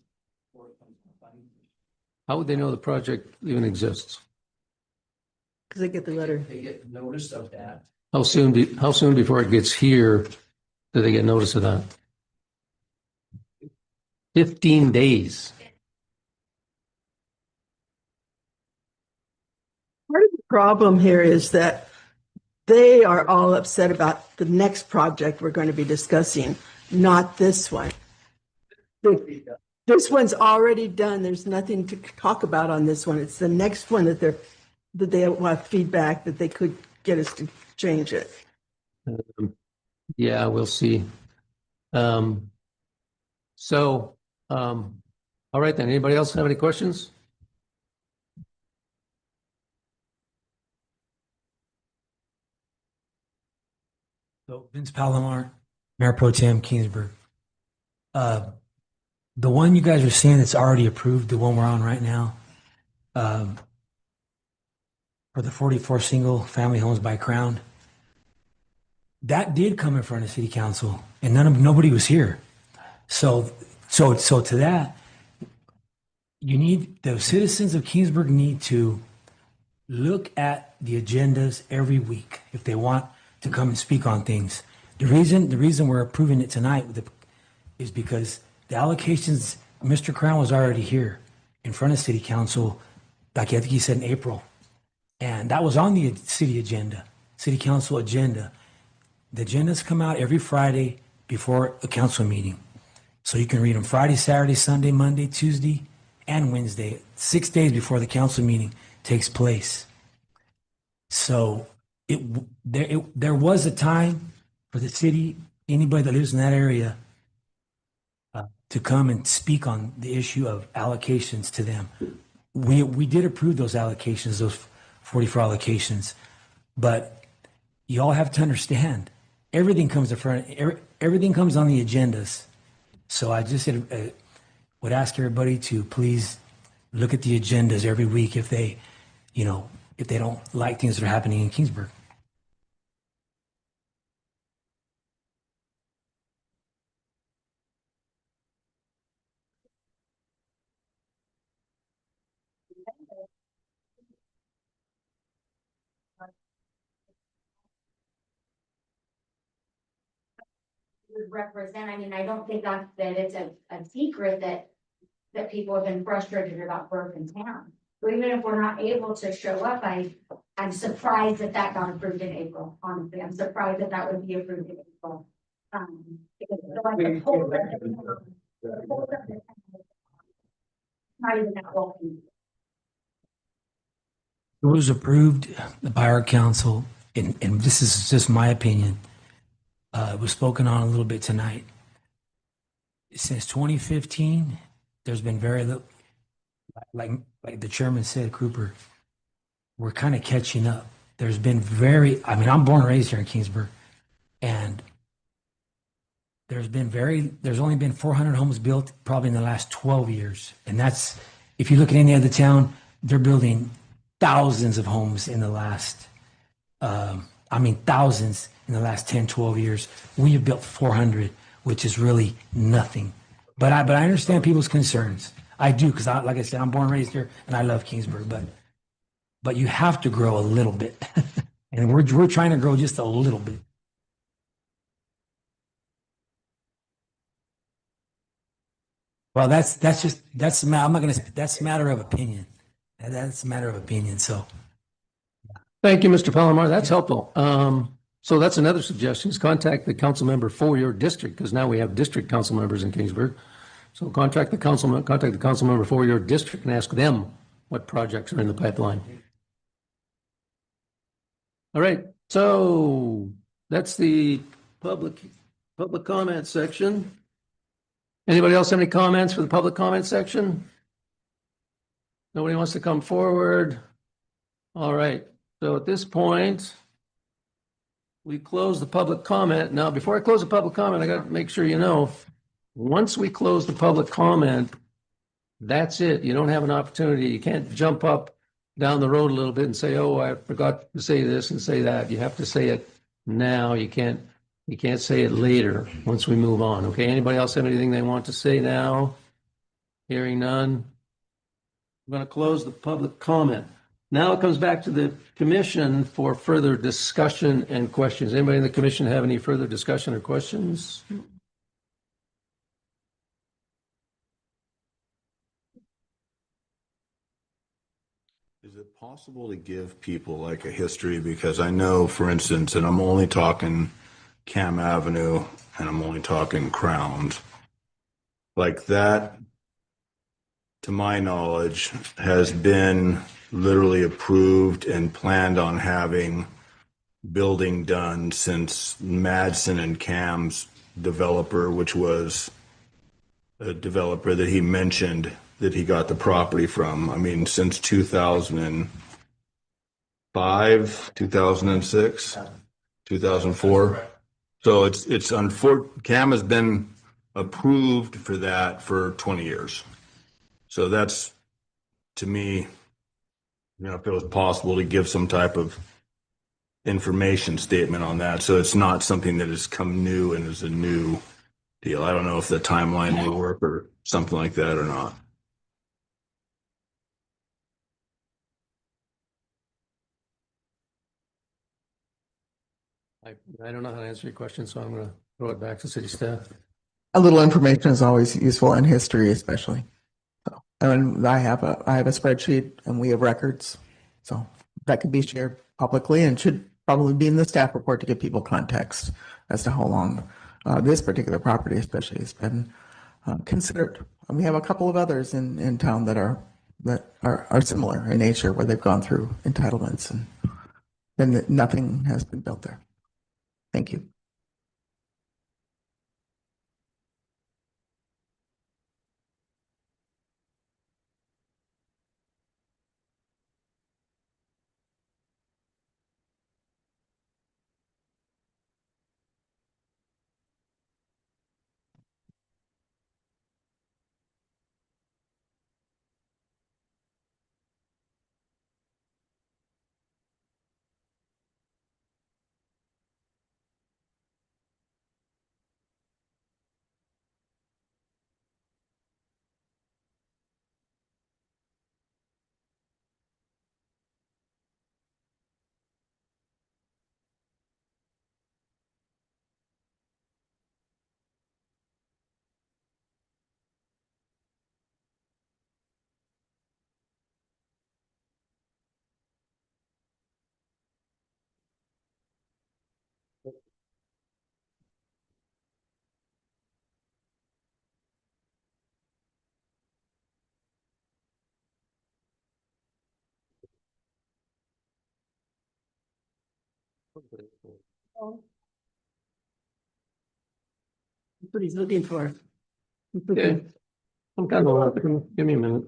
the planning. How would they know the project even exists? Because they get the letter. They get notice of that. How soon before it gets here do they get notice of that? 15 days. Part of the problem here is that they are all upset about the next project we're going to be discussing, not this one. This one's already done. There's nothing to talk about on this one. It's the next one that they want feedback that they could get us to change it. Yeah, we'll see. So All right, then. Anybody else have any questions? So Vince Palomar, Mayor Pro Tem Kingsburg. The one you guys are seeing that's already approved, the one we're on right now, um, for the 44 single family homes by Crown, that did come in front of City Council, and nobody was here. So to that, the citizens of Kingsburg need to look at the agendas every week if they want to come and speak on things. The reason we're approving it tonight is because the allocations, Mr. Crown was already here in front of City Council, like I think he said in April. And that was on the city council agenda. The agendas come out every Friday before a council meeting. So you can read them Friday, Saturday, Sunday, Monday, Tuesday, and Wednesday, 6 days before the council meeting takes place. So there was a time for the city, anybody that lives in that area, to come and speak on the issue of allocations to them. We did approve those allocations, those 44 allocations, but you all have to understand, everything comes everything comes on the agendas. So I just would ask everybody to please look at the agendas every week if they don't like things that are happening in Kingsburg. Would represent, I mean, I don't think that it's a secret that people have been frustrated about Broken Town. So even if we're not able to show up, I'm surprised that got approved in April, honestly. I'm surprised that would be approved in April. Because like the whole not even that welcome. It was approved by our council, and this is just my opinion. It was spoken on a little bit tonight. Since 2015, there's been very little, like the chairman said, Cooper, we're kind of catching up. There's been I'm born and raised here in Kingsburg, and there's only been 400 homes built probably in the last 12 years. And that's, if you look at any other town, they're building thousands of homes in the last, thousands in the last 10, 12 years. We have built 400, which is really nothing. But I understand people's concerns. I do, because like I said, I'm born and raised here, and I love Kingsburg. But you have to grow a little bit, and we're trying to grow just a little bit. Well, that's a matter of opinion. That's a matter of opinion. So. Thank you, Mr. Palomar. That's helpful. So that's another suggestion, is contact the council member for your district, because now we have district council members in Kingsburg. So contact the council member for your district and ask them what projects are in the pipeline. All right, so that's the public comment section. Anybody else have any comments for the public comment section? Nobody wants to come forward? All right, so at this point, we close the public comment. Now, before I close the public comment, I got to make sure you know, once we close the public comment, that's it. You don't have an opportunity. You can't jump up down the road a little bit and say, oh, I forgot to say this and say that. You have to say it now. You can't say it later once we move on. Okay, anybody else have anything they want to say now? Hearing none. I'm going to close the public comment. Now it comes back to the commission for further discussion and questions. Anybody in the commission have any further discussion or questions? Is it possible to give people like a history? Because I know, for instance, and I'm only talking Cam Avenue and I'm only talking Crowns, like that, to my knowledge, has been literally approved and planned on having building done since Madsen and Cam's developer, which was a developer that he mentioned that he got the property from. I mean, since 2005, 2006, 2004. So it's unfortunate. Cam has been approved for that for 20 years. So that's, to me, if it was possible to give some type of information statement on that. So it's not something that has come new and is a new deal. I don't know if the timeline will work or something like that or not. I don't know how to answer your question, so I'm going to throw it back to city staff. A little information is always useful in history, especially. So, and I have a spreadsheet and we have records. So that could be shared publicly and should probably be in the staff report to give people context as to how long this particular property especially has been considered. And we have a couple of others in town that are similar in nature where they've gone through entitlements and then nothing has been built there. Thank you. That's what he's looking for. Okay. I'm kind of, give me a minute.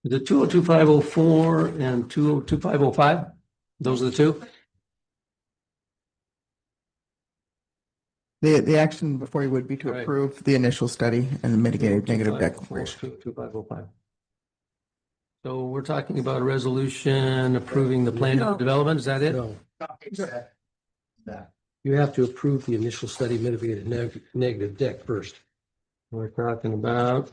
The 202504 and 2025, those are the two? The action before you would be to All right. approve the initial study and the mitigated negative 2504, declaration. 2505. So we're talking about a resolution approving the plan of development, is that it? No, you have to approve the initial study mitigated negative deck first. We're talking about.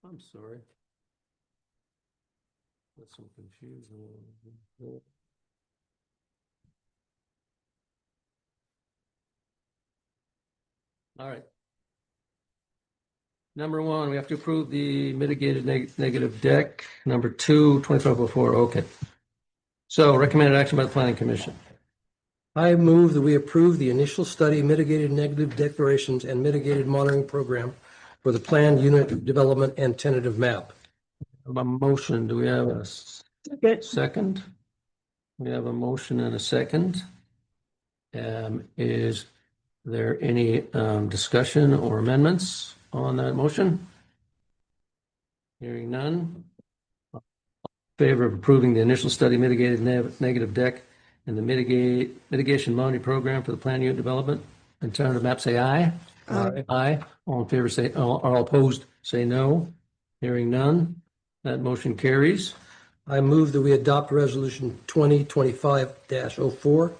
I'm sorry. That's some confusion. All right. Number one, we have to approve the mitigated negative deck. Number two, 2504, okay. So recommended action by the planning commission. I move that we approve the initial study mitigated negative declarations and mitigated monitoring program for the planned unit development and tentative map. A motion, do we have a Second. second? We have a motion and a second. Is there any discussion or amendments on that motion? Hearing none. Favor of approving the initial study mitigated negative deck and the mitigation monitoring program for the planned unit development and tentative map, say aye. Aye. Aye. All in favor, say, all opposed, say no. Hearing none. That motion carries. I move that we adopt resolution 2025-04,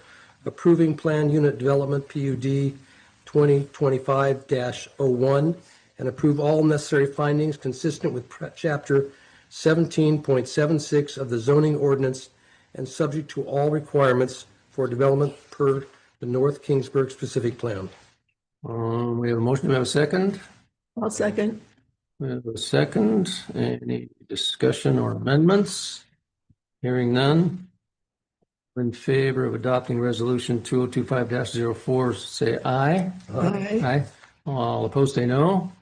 approving planned unit development PUD 2025-01, and approve all necessary findings consistent with chapter 17.76 of the zoning ordinance and subject to all requirements for development per the North Kingsburg specific plan. We have a motion. Do we have a second? I'll second. We have a second. Any discussion or amendments? Hearing none. In favor of adopting resolution 2025-04, say aye. Aye. Aye. All opposed, say no.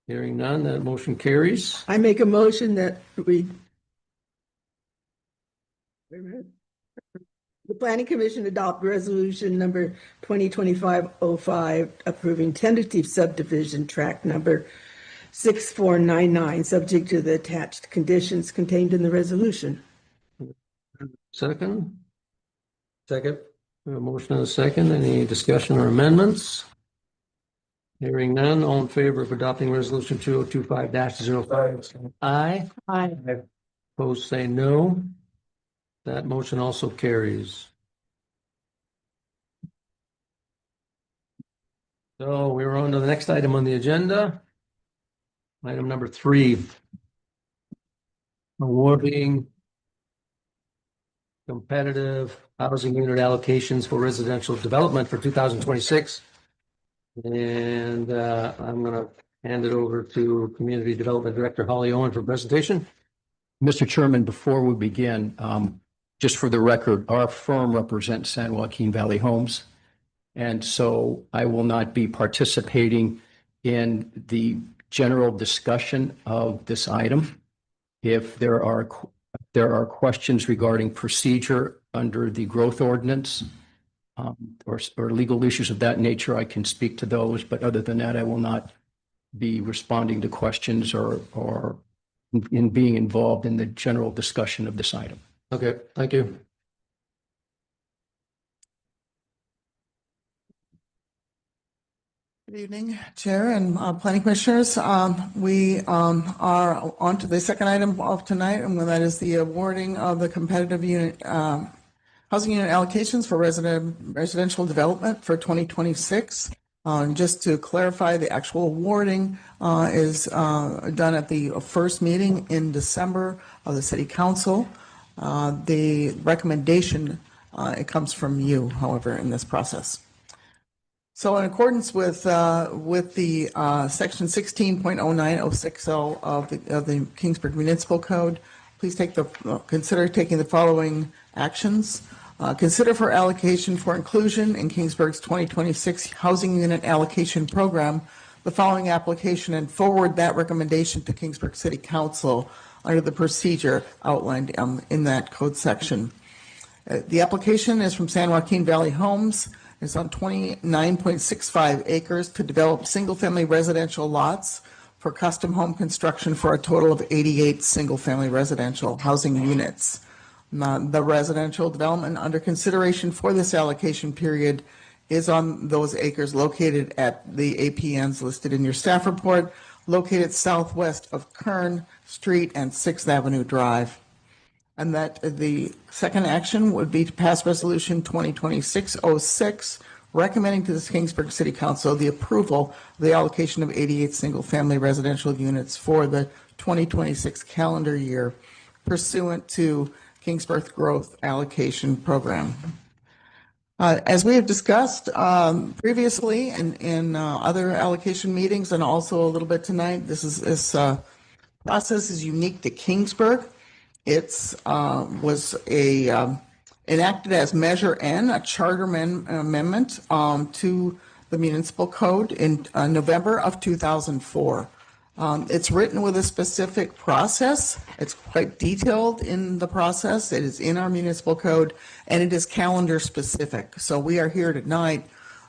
Hearing none, that motion carries. I make a motion that we wait a minute. The Planning Commission adopt resolution number 2025-05 approving tentative subdivision tract number 6499, subject to the attached conditions contained in the resolution. Second, Second. we have a motion and a second. Any discussion or amendments? Hearing none, all in favor of adopting resolution 2025-05, say aye. Aye. Opposed, say no. That motion also carries. So we're on to the next item on the agenda. Item number 3. Awarding competitive housing unit allocations for residential development for 2026. And I'm going to hand it over to Community Development Director Holly Owen for presentation. Mr. Chairman, before we begin, just for the record, our firm represents San Joaquin Valley Homes. And so I will not be participating in the general discussion of this item. If there are questions regarding procedure under the growth ordinance or legal issues of that nature, I can speak to those. But other than that, I will not be responding to questions or in being involved in the general discussion of this item. Okay, thank you. Good evening, Chair and Planning Commissioners. We are on to the second item of tonight, and that is the awarding of the competitive unit housing unit allocations for residential development for 2026. Just to clarify, the actual awarding is done at the first meeting in December of the City Council. The recommendation, it comes from you, however, in this process. So in accordance with the section 16.0906L of the Kingsburg Municipal Code, please consider taking the following actions. Consider for allocation for inclusion in Kingsburg's 2026 Housing Unit Allocation Program the following application and forward that recommendation to Kingsburg City Council under the procedure outlined in that code section. The application is from San Joaquin Valley Homes. It's on 29.65 acres to develop single-family residential lots for custom home construction for a total of 88 single-family residential housing units. The residential development under consideration for this allocation period is on those acres located at the APNs listed in your staff report, located southwest of Kern Street and 6th Avenue Drive. And that the second action would be to pass resolution 2026-06, recommending to the Kingsburg City Council the approval of the allocation of 88 single-family residential units for the 2026 calendar year pursuant to Kingsburg Growth Allocation Program. As we have discussed previously in other allocation meetings and also a little bit tonight, this process is unique to Kingsburg. It's was enacted as Measure N, a charter amendment to the municipal code in November of 2004. It's written with a specific process. It's quite detailed in the process. It is in our municipal code, and it is calendar specific. So we are here tonight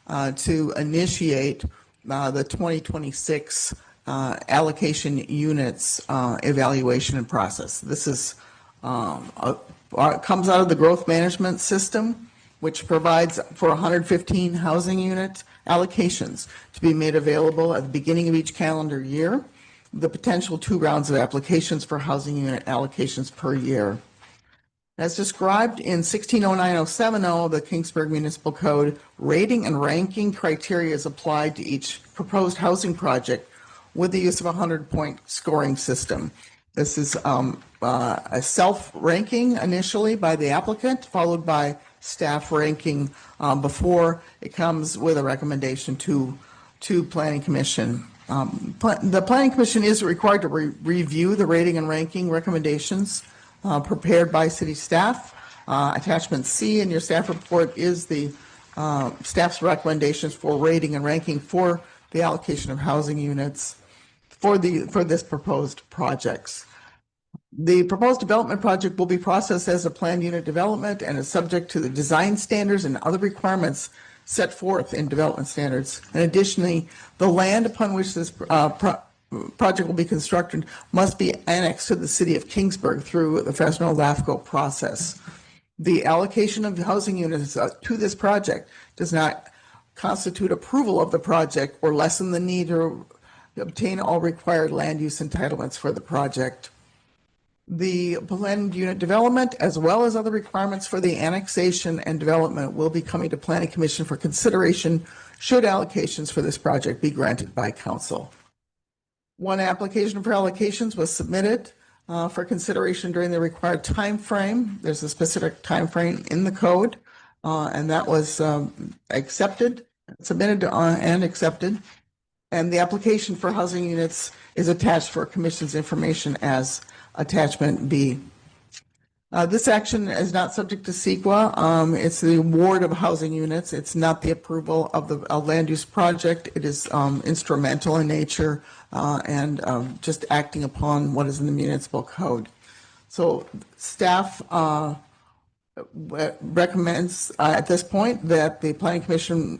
to initiate the 2026 allocation units evaluation and process. This is comes out of the growth management system, which provides for 115 housing unit allocations to be made available at the beginning of each calendar year, the potential 2 rounds of applications for housing unit allocations per year. As described in 1609-070 of the Kingsburg Municipal Code, rating and ranking criteria is applied to each proposed housing project with the use of a 100-point scoring system. This is a self-ranking initially by the applicant, followed by staff ranking before it comes with a recommendation to Planning Commission. The Planning Commission is required to review the rating and ranking recommendations prepared by city staff. Attachment C in your staff report is the staff's recommendations for rating and ranking for the allocation of housing units. for this proposed projects. The proposed development project will be processed as a planned unit development and is subject to the design standards and other requirements set forth in development standards. And additionally, the land upon which this project will be constructed must be annexed to the city of Kingsburg through the Fresno-LAFCO process. The allocation of housing units to this project does not constitute approval of the project or lessen the need to obtain all required land use entitlements for the project. The planned unit development, as well as other requirements for the annexation and development, will be coming to Planning Commission for consideration should allocations for this project be granted by council. One application for allocations was submitted for consideration during the required time frame. There's a specific time frame in the code, and that was accepted, submitted and accepted. And the application for housing units is attached for Commission's information as Attachment B. This action is not subject to CEQA. It's the award of housing units. It's not the approval of the land use project. It is instrumental in nature and just acting upon what is in the municipal code. So staff recommends at this point that the Planning Commission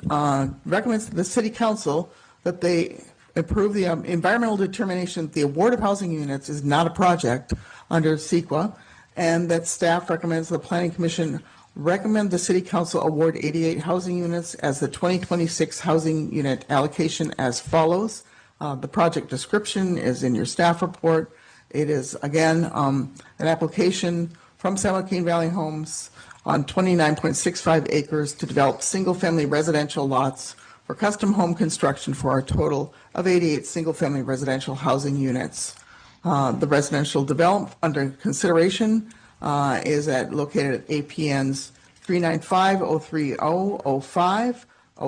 recommends to the City Council that they approve the environmental determination that the award of housing units is not a project under CEQA, and that staff recommends the Planning Commission recommend the City Council award 88 housing units as the 2026 housing unit allocation as follows. The project description is in your staff report. It is, again, an application from San Joaquin Valley Homes on 29.65 acres to develop single-family residential lots for custom home construction for a total of 88 single-family residential housing units. The residential development under consideration is located at APNs 395, 030, 05,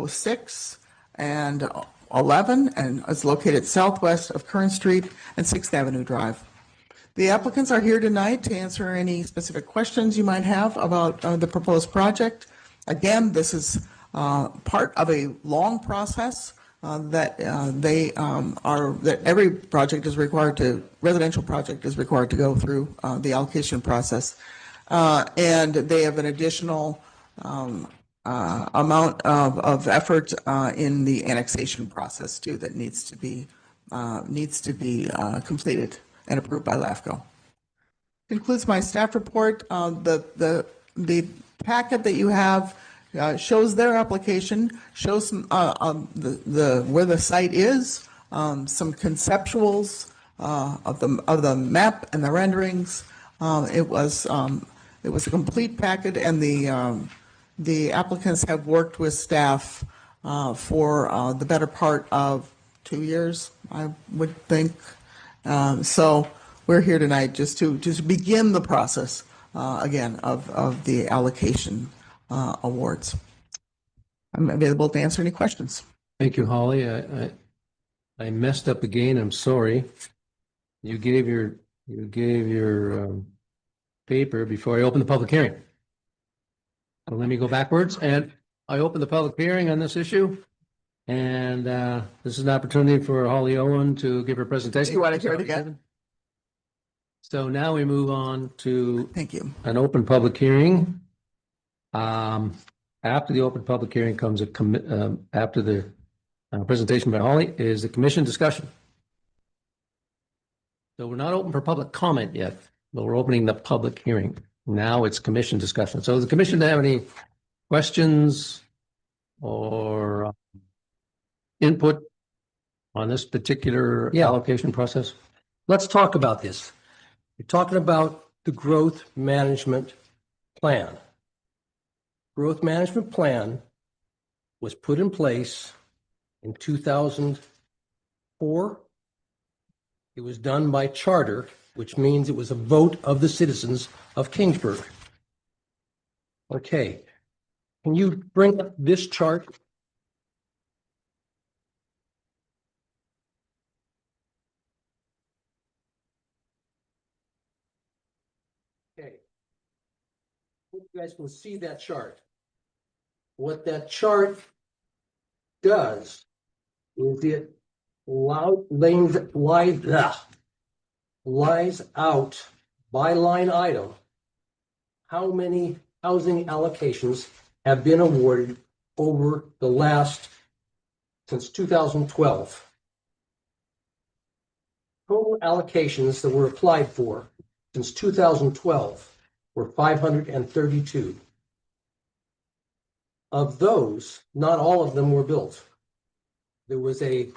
06, and 11, and is located southwest of Curran Street and 6th Avenue Drive. The applicants are here tonight to answer any specific questions you might have about the proposed project. Again, this is part of a long process that that every project is required to, residential project is required to go through the allocation process. And they have an additional amount of effort in the annexation process too that needs to be completed and approved by LAFCO. Concludes my staff report. The packet that you have shows their application, shows some, where the site is, some conceptuals of the map and the renderings. It was a complete packet, and the applicants have worked with staff for the better part of 2 years, I would think. So we're here tonight just to begin the process again of the allocation awards. I'm available to answer any questions. Thank you, Holly. I messed up again. I'm sorry. You gave your paper before I opened the public hearing. So let me go backwards. And I opened the public hearing on this issue. And this is an opportunity for Holly Owen to give her presentation. You want to hear it again? So now we move on to Thank you. An open public hearing. After the open public hearing comes after the presentation by Holly is the commission discussion. So we're not open for public comment yet, but we're opening the public hearing. Now it's commission discussion. So does the commission have any questions or input on this particular allocation process? Let's talk about this. You're talking about the growth management plan. Growth management plan was put in place in 2004. It was done by charter, which means it was a vote of the citizens of Kingsburg. Okay. Can you bring up this chart? Okay. You guys can see that chart. What that chart does is it lies out by line item how many housing allocations have been awarded over the last, since 2012. Total allocations that were applied for since 2012 were 532. Of those, not all of them were built. There was in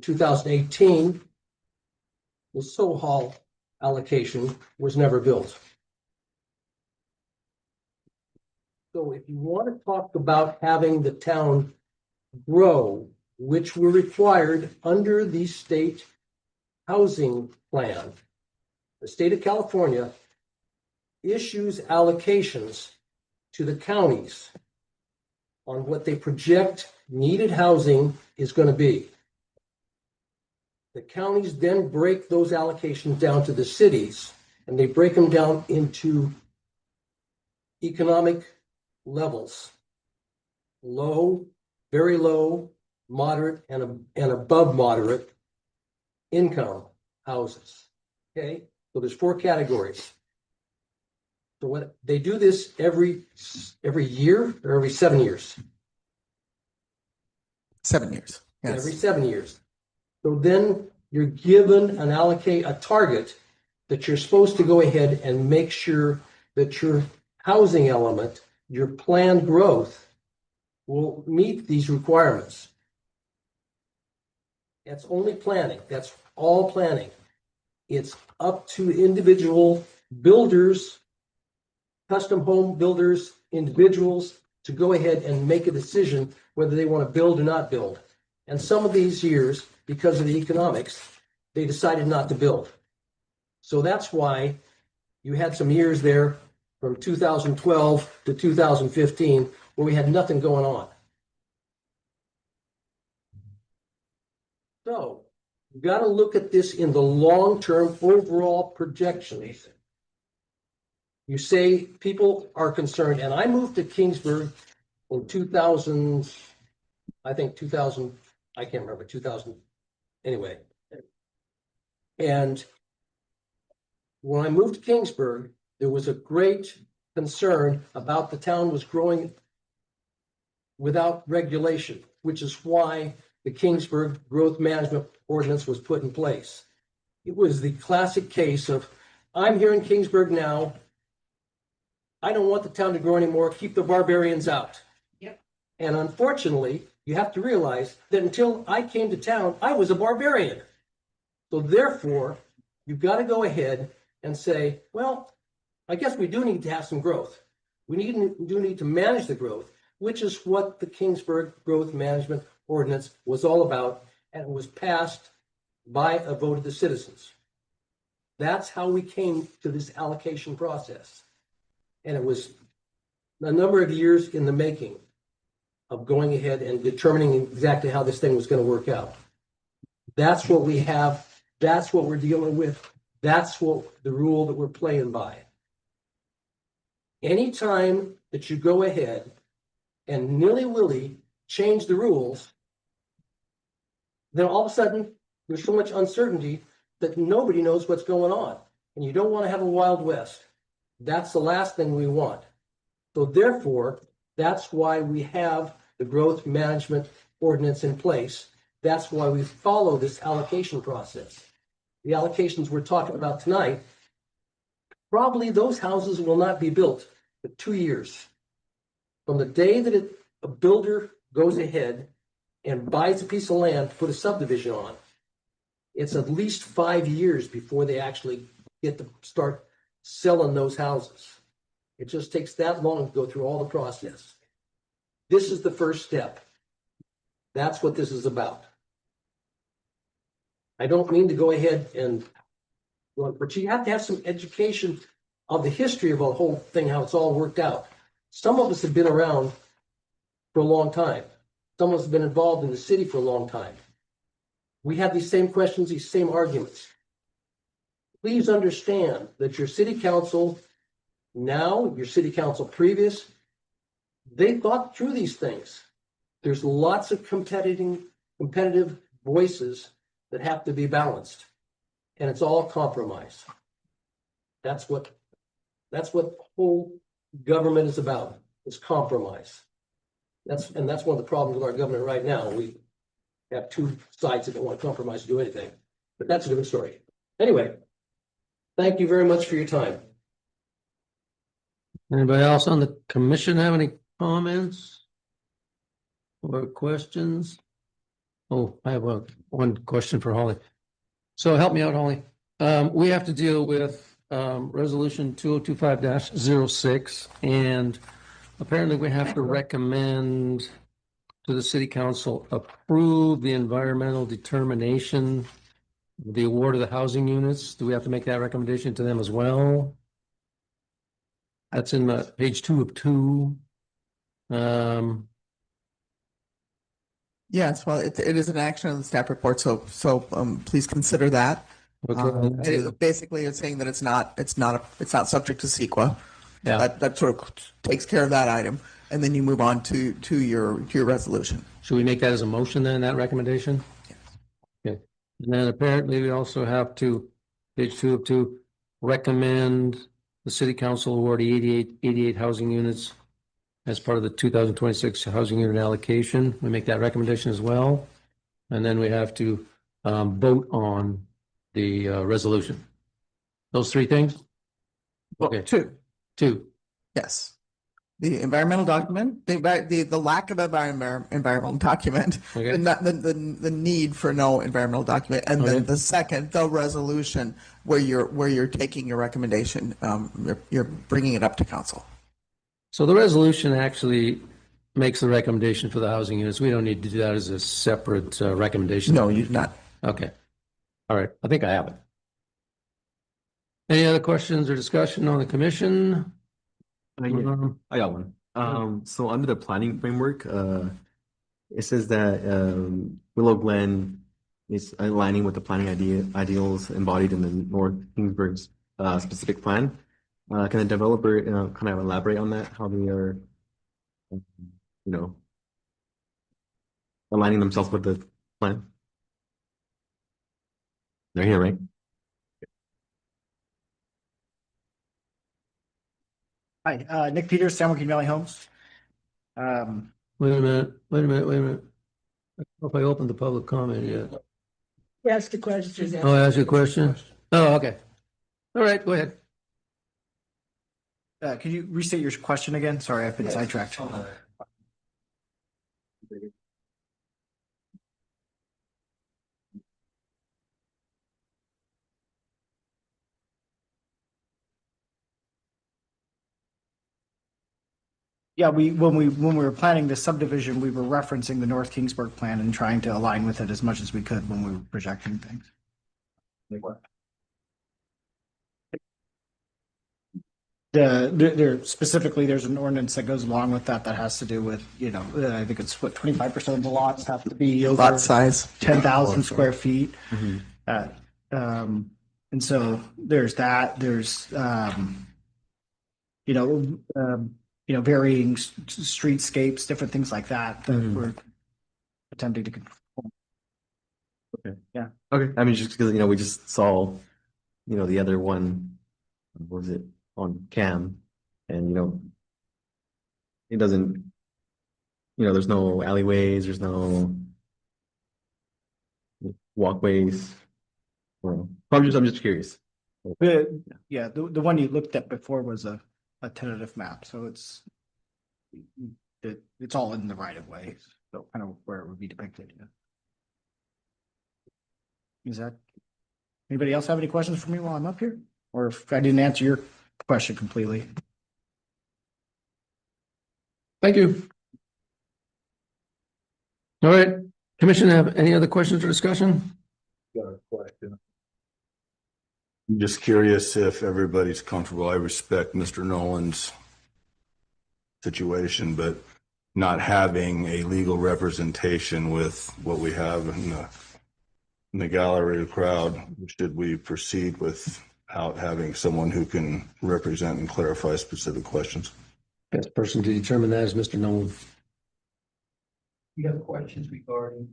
2018, the Hall allocation was never built. So if you want to talk about having the town grow, which were required under the state housing plan, the state of California issues allocations to the counties on what they project needed housing is going to be. The counties then break those allocations down to the cities, and they break them down into economic levels: low, very low, moderate, and above moderate income houses. Okay, so there's 4 categories. So what they do this every year or every 7 years? 7 years. Yes. Every 7 years. So then you're given a target that you're supposed to go ahead and make sure that your housing element, your planned growth, will meet these requirements. That's only planning. That's all planning. It's up to individual builders, custom home builders, individuals to go ahead and make a decision whether they want to build or not build. And some of these years, because of the economics, they decided not to build. So that's why you had some years there from 2012 to 2015 where we had nothing going on. So you've got to look at this in the long-term overall projections. You say people are concerned, and I moved to Kingsburg in 2000, I think 2000, I can't remember, 2000, anyway. And when I moved to Kingsburg, there was a great concern about the town was growing without regulation, which is why the Kingsburg Growth Management Ordinance was put in place. It was the classic case of, I'm here in Kingsburg now, I don't want the town to grow anymore, keep the barbarians out. Yep. And unfortunately, you have to realize that until I came to town, I was a barbarian. So therefore, you've got to go ahead and say, well, I guess we do need to have some growth. We do need to manage the growth, which is what the Kingsburg Growth Management Ordinance was all about, and it was passed by a vote of the citizens. That's how we came to this allocation process. And it was a number of years in the making of going ahead and determining exactly how this thing was going to work out. That's what we have. That's what we're dealing with. That's what the rule that we're playing by. Anytime that you go ahead and nilly-willy change the rules, then all of a sudden there's so much uncertainty that nobody knows what's going on. And you don't want to have a Wild West. That's the last thing we want. So therefore, that's why we have the growth management ordinance in place. That's why we follow this allocation process. The allocations we're talking about tonight, probably those houses will not be built for 2 years. From the day that a builder goes ahead and buys a piece of land to put a subdivision on, it's at least 5 years before they actually get to start selling those houses. It just takes that long to go through all the process. This is the first step. That's what this is about. I don't mean to go ahead and, but you have to have some education of the history of the whole thing, how it's all worked out. Some of us have been around for a long time. Some of us have been involved in the city for a long time. We have these same questions, these same arguments. Please understand that your city council now, your city council previous, they thought through these things. There's lots of competitive voices that have to be balanced. And it's all compromise. That's what whole government is about, is compromise. That's one of the problems with our government right now. We have two sides that don't want to compromise to do anything, but that's a different story. Anyway, thank you very much for your time. Anybody else on the commission have any comments or questions? Oh, I have one question for Holly. So help me out, Holly. We have to deal with resolution 2025-06, and apparently we have to recommend to the city council approve the environmental determination, the award of the housing units. Do we have to make that recommendation to them as well? That's in page 2 of 2. Yes, well, it is an action of the staff report, so please consider that. Okay. Basically, it's saying that it's not subject to CEQA. Yeah. That sort of takes care of that item, and then you move on to your resolution. Should we make that as a motion then, that recommendation? Yes. Okay. And then apparently we also have to, page 2 of 2, recommend the city council award 88 housing units as part of the 2026 housing unit allocation. We make that recommendation as well. And then we have to vote on the resolution. Those three things? Okay. Two. Yes. The environmental document, the lack of environmental document, Okay. the need for no environmental document, and Okay. then the second, the resolution where you're taking your recommendation, you're bringing it up to council. So the resolution actually makes the recommendation for the housing units. We don't need to do that as a separate recommendation. No, you do not. Okay. All right. I think I have it. Any other questions or discussion on the commission? Yeah, I got one. So under the planning framework, it says that Willow Glen is aligning with the planning ideals embodied in the North Kingsburg specific plan. Can the developer kind of elaborate on that? How they are, aligning themselves with the plan? They're here, right? Hi, Nick Peters, San Joaquin Valley Homes. Wait a minute. I don't know if I opened the public comment yet. Ask a question. Oh, ask you a question? Oh, okay. All right, go ahead. Could you restate your question again? Sorry, I've been sidetracked. Yeah, when we were planning the subdivision, we were referencing the North Kingsburg plan and trying to align with it as much as we could when we were projecting things. Like what? There specifically, there's an ordinance that goes along with that has to do with, I think it's what 25% of the lots have to be over Lot size 10,000 square feet. Mm-hmm. And so there's that. There's varying streetscapes, different things like that we're attempting to control. Okay. Yeah. Okay. I mean, just because we just saw, the other one, what was it on Cam, and it doesn't, there's no alleyways, there's no walkways. I'm just curious. The one you looked at before was a tentative map, so it's all in the right of way, so kind of where it would be depicted. Yeah. Is that anybody else have any questions for me while I'm up here, or if I didn't answer your question completely? Thank you. All right, commission, have any other questions or discussion? Got a question. I'm just curious if everybody's comfortable. I respect Mr. Nolan's situation, but not having a legal representation with what we have in the gallery crowd, should we proceed without having someone who can represent and clarify specific questions? Best person to determine that is Mr. Nolan. You have questions regarding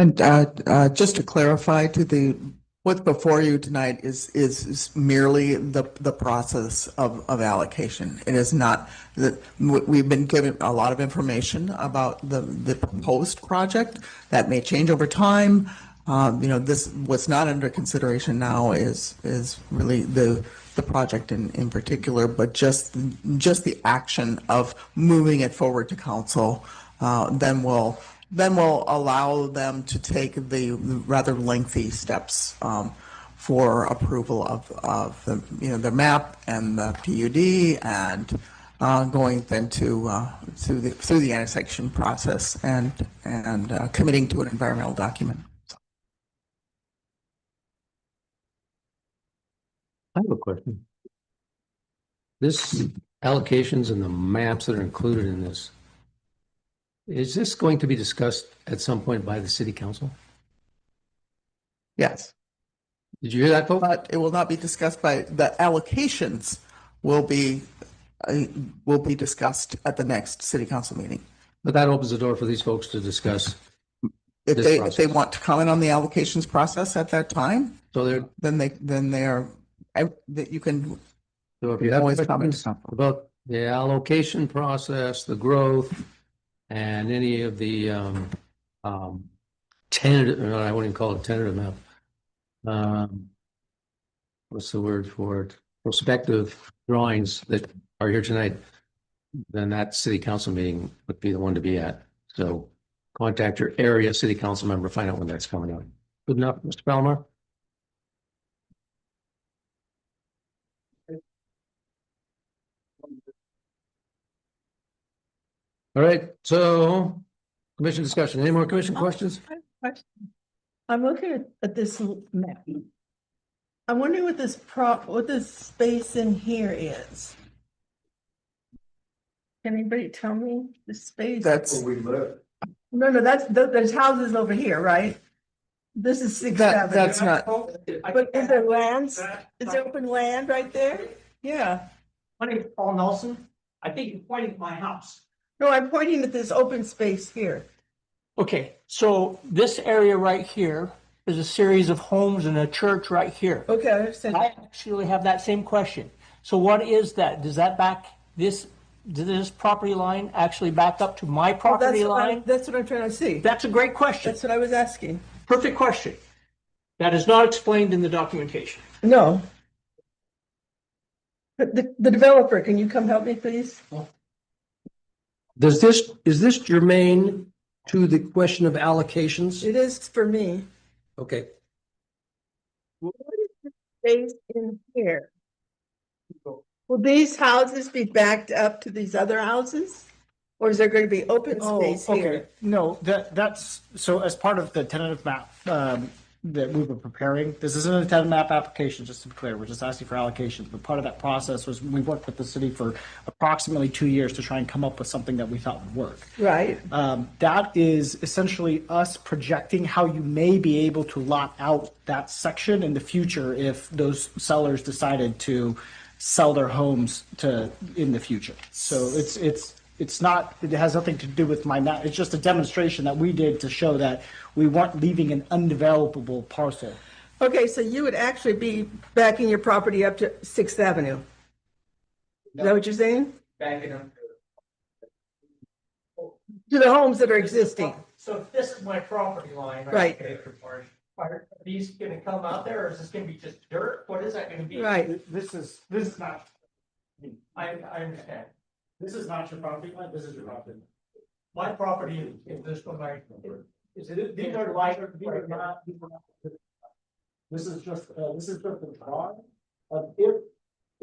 And just to clarify, what's before you tonight is merely the process of allocation. It is not that we've been given a lot of information about the proposed project that may change over time. This what's not under consideration now is really the project in particular, but just the action of moving it forward to council. Then we'll allow them to take the rather lengthy steps for approval of the map and the PUD and going then through the annexation process and committing to an environmental document. I have a question. This allocations and the maps that are included in this, is this going to be discussed at some point by the city council? Yes. Did you hear that, folks? But it will not be discussed by the allocations will be discussed at the next city council meeting. But that opens the door for these folks to discuss. If this they process. want to comment on the allocations process at that time, So they're, then they are that you can so if you have always questions comment. about the allocation process, the growth, and any of the tentative, or I wouldn't even call it tentative map. What's the word for it? Prospective drawings that are here tonight, then that city council meeting would be the one to be at. So contact your area city council member, find out when that's coming out. Good enough, Mr. Palomar? All right, so commission discussion. Any more commission questions? I'm looking at this map. I'm wondering what this space in here is. Can anybody tell me the space? That's No, there's houses over here, right? This is Sixth Avenue. that's not. But is there lands? Is there open land right there? Yeah. My name is Paul Nelson. I think you're pointing at my house. No, I'm pointing at this open space here. Okay, so this area right here is a series of homes and a church right here. Okay, I understand. I actually have that same question. So what is that? Does this property line actually back up to my property line? That's what I'm trying to see. That's a great question. That's what I was asking. Perfect question. That is not explained in the documentation. No. But the developer, can you come help me, please? Is this germane to the question of allocations? It is for me. Okay. What is the space in here? Will these houses be backed up to these other houses? Or is there going to be open space here? No, that's, so as part of the tentative map that we were preparing, this isn't a tentative map application, just to be clear, we're just asking for allocations, but part of that process was we worked with the city for approximately 2 years to try and come up with something that we thought would work. Right. That is essentially us projecting how you may be able to lot out that section in the future if those sellers decided to sell their homes in the future. So it's not, it has nothing to do with my map. It's just a demonstration that we did to show that we weren't leaving an undevelopable parcel. Okay, so you would actually be backing your property up to Sixth Avenue? Is that what you're saying? Backing up. To the homes that are existing? So if this is my property line. Right. Okay, are these gonna come out there, or is this gonna be just dirt? What is that gonna be? Right. This is not, I understand. this is not your property line, this is your property. My property is this one right. These are like, these are not, this is just a drawing of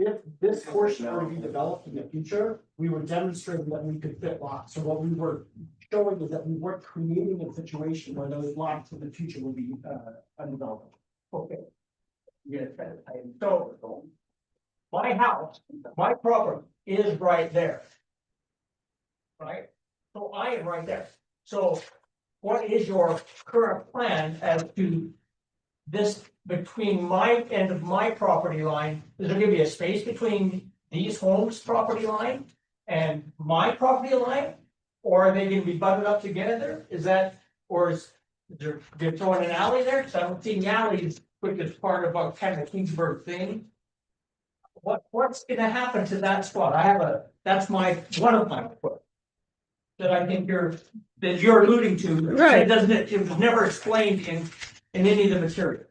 if this portion were to be developed in the future, we were demonstrating that we could fit lots. So what we were showing is that we weren't creating a situation where those lots in the future would be undeveloped. Okay. Yes, so my house, my property is right there. Right? So I am right there. So what is your current plan as to this between my end of my property line? Is there gonna be a space between these homes' property line and my property line? Or are they gonna be butted up together? Is that, or is They're throwing an alley there, because I don't see the alleys, which is part of a kind of Kingsburg thing. What's gonna happen to that spot? That's one of my foot. That I think you're alluding to. Right. It was never explained in any of the material.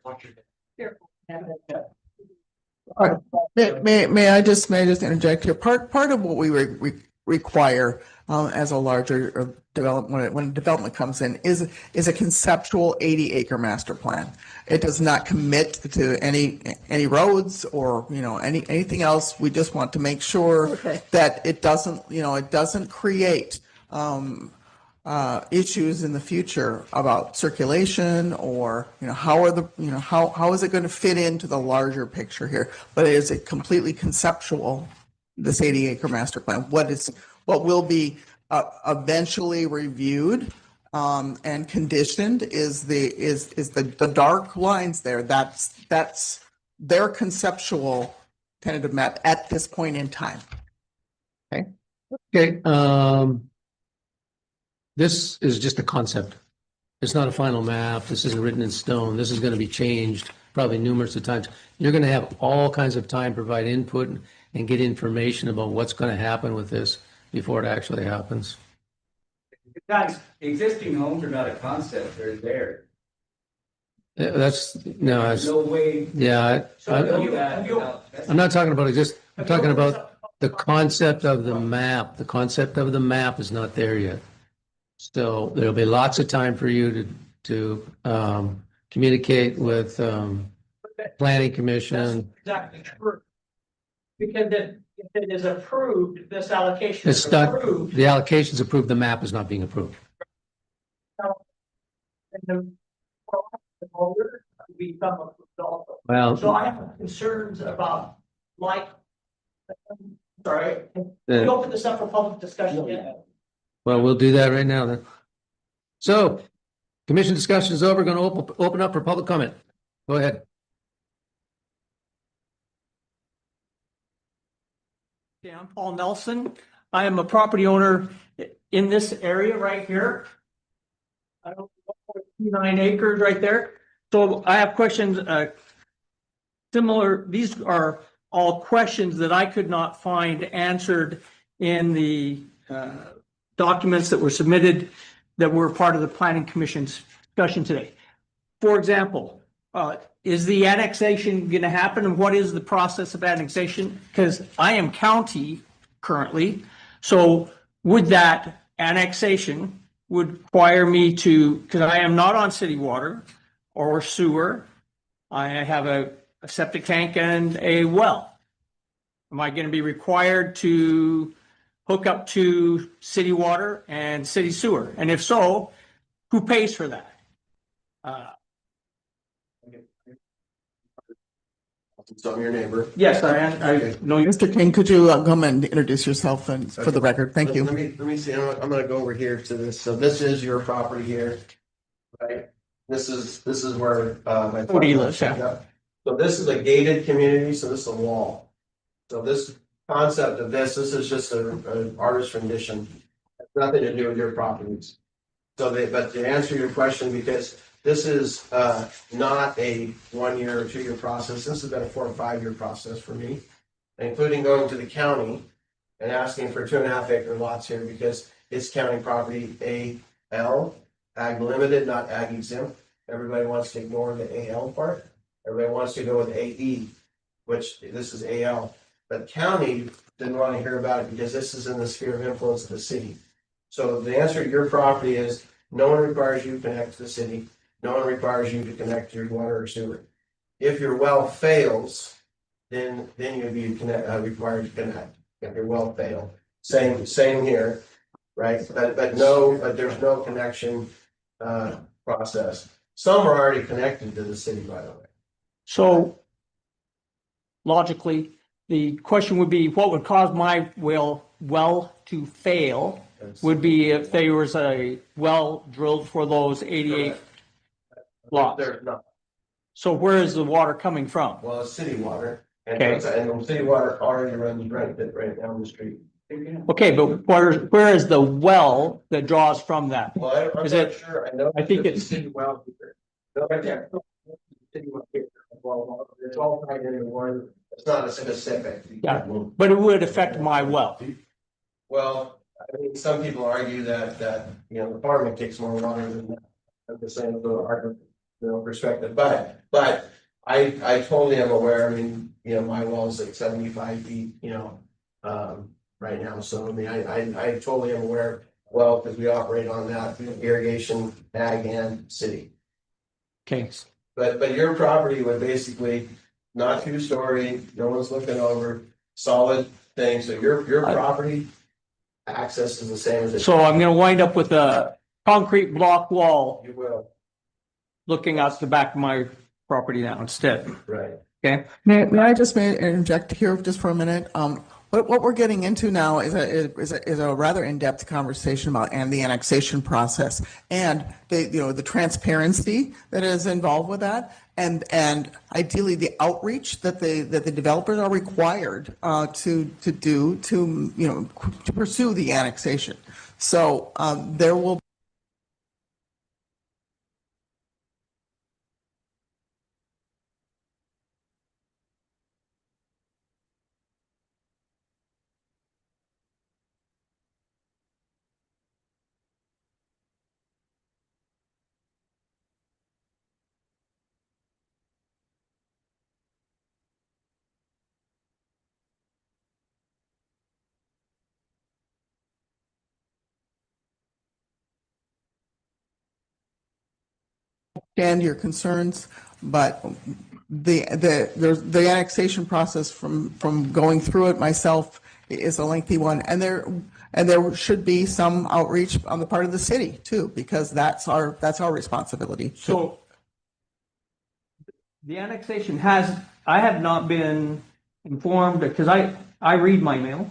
May I just interject here? Part of what we require as a larger development, when development comes in, is a conceptual 80-acre master plan. It does not commit to any roads or anything else. We just want to make sure that it doesn't create issues in the future about circulation or how is it going to fit into the larger picture here. But it is a completely conceptual, this 80-acre master plan. What will be eventually reviewed and conditioned is the dark lines there. That's their conceptual tentative map at this point in time. Okay, this is just a concept. It's not a final map. This isn't written in stone. This is going to be changed probably numerous of times. You're going to have all kinds of time to provide input and get information about what's going to happen with this before it actually happens. Guys, existing homes are not a concept, they're there. That's No way. yeah. I'm not talking about I'm talking about the concept of the map. The concept of the map is not there yet. So there'll be lots of time for you to communicate with planning commission. Exactly true. Because if it is approved, this allocation It's is not, approved. the allocation's approved, the map is not being approved. And the holder become approved also. Well, So I have concerns about sorry, we open this up for public discussion yet? well, we'll do that right now then. So, commission discussion is over. Going to open up for public comment. Go ahead. Okay, I'm Paul Nelson. I am a property owner in this area right here. I don't know, 9 acres right there. So I have questions similar. These are all questions that I could not find answered in the documents that were submitted that were part of the Planning Commission's discussion today. For example, is the annexation going to happen, and what is the process of annexation? Because I am county currently, so would that annexation would require me to, because I am not on city water or sewer, I have a septic tank and a well. Am I going to be required to hook up to city water and city sewer? And if so, who pays for that? So I'm your neighbor. Yes, I know you. Mr. King, could you come and introduce yourself and for the record? Thank you. Let me see. I'm going to go over here to this. So this is your property here, right? This is where my Cody lives, yeah. So this is a gated community. So this is a wall. So this concept of this is just an artist rendition. It has nothing to do with your properties. But to answer your question, because this is not a 1 year or 2 year process. This has been a 4 or 5 year process for me, including going to the county and asking for 2.5 acre lots here because it's county property AL, ag limited, not ag exempt. Everybody wants to ignore the AL part. Everybody wants to go with AE, which this is AL. But county didn't want to hear about it because this is in the sphere of influence of the city. So the answer to your property is no one requires you to connect to the city. No one requires you to connect to your water or sewer. If your well fails, then you'd be required to connect. If your well failed, same here, right? But there's no connection process. Some are already connected to the city, by the way. So logically, the question would be, what would cause my well to fail would be if there was a well drilled for those 88 lots. There's not. So where is the water coming from? Well, it's city water. And, Okay. and city water already runs right down the street. Okay, but where is the well that draws from that? Well, I'm Is not it- sure. I know. I think there's a it's- city well here. No, right there. City well here. Well, it's all tied into one. It's not a specific. Yeah, but it would affect my well. Well, I mean, some people argue that, you know, the farming takes more water than that. I'm just saying, the argument, perspective, but I totally am aware. I mean, you know, my well is like 75 feet, right now. So, I mean, I totally am aware, well, because we operate on that irrigation, ag and city. Okay, But your property would basically not 2-story, no one's looking over, solid thing. So your property access is the same as it. so I'm gonna wind up with a concrete block wall You will, looking out the back of my property now instead, right. okay? May I just interject here just for a minute? What we're getting into now is a rather in-depth conversation about the annexation process and the transparency that is involved with that, and ideally the outreach that the developers are required to do to pursue the annexation. So there will. Understand your concerns, but the annexation process from going through it myself is a lengthy one, and there should be some outreach on the part of the city too, because that's our responsibility. So the annexation I have not been informed, because I read my mail,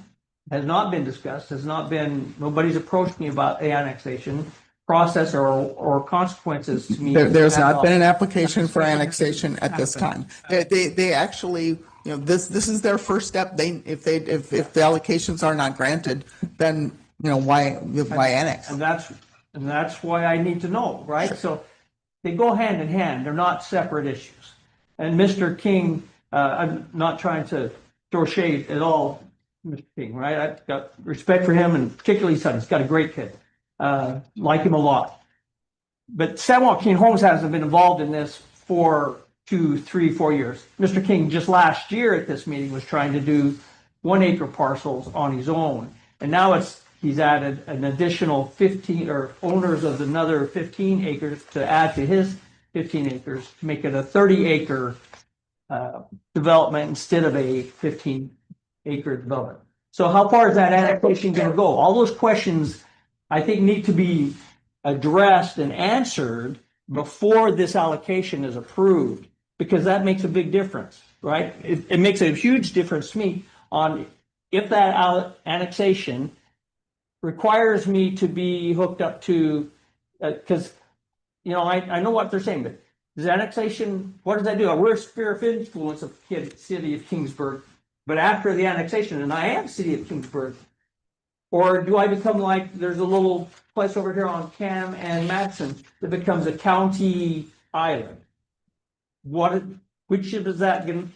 has not been discussed, nobody's approached me about the annexation process or consequences to me. There's not been an application for annexation at this time. They actually, this is their first step. If the allocations are not granted, then why annex? And that's why I need to know, right? So they go hand in hand. They're not separate issues. And Mr. King, I'm not trying to throw shade at all, Mr. King, right? I've got respect for him, and particularly his son. He's got a great kid. Like him a lot. But San Joaquin Homes hasn't been involved in this for 2, 3, 4 years. Mr. King just last year at this meeting was trying to do 1-acre parcels on his own. And now he's added an additional 15, or owners of another 15 acres to add to his 15 acres to make it a 30-acre development instead of a 15-acre development. So how far is that annexation going to go? All those questions I think need to be addressed and answered before this allocation is approved, because that makes a big difference, right? It makes a huge difference to me on if that annexation requires me to be hooked up to, because, I know what they're saying, but does annexation, what does that do? We're a sphere of influence of the city of Kingsburg, but after the annexation, and I am city of Kingsburg, or do I become like, there's a little place over here on Cam and Madison that becomes a county island? Which is that going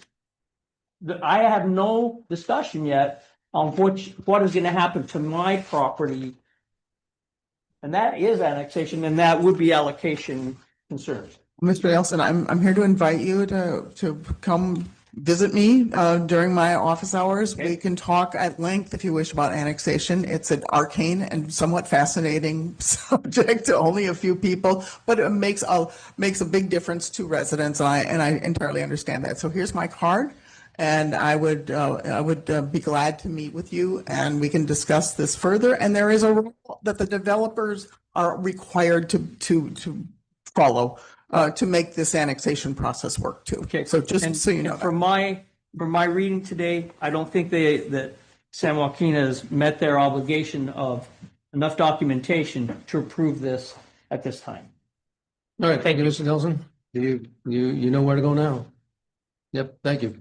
to, I have no discussion yet on what is going to happen to my property. And that is annexation, and that would be allocation concerns. Mr. Nelson, I'm here to invite you to come visit me during my office hours. Okay. We can talk at length if you wish about annexation. It's an arcane and somewhat fascinating subject to only a few people, but it makes a big difference to residents, and I entirely understand that. So here's my card, and I would be glad to meet with you, and we can discuss this further. And there is a rule that the developers are required to follow to make this annexation process work too. Okay. So just so you know. From my reading today, I don't think that San Joaquin has met their obligation of enough documentation to approve this at this time. All right, thank you, Mr. Nelson. You know where to go now. Yep, thank you.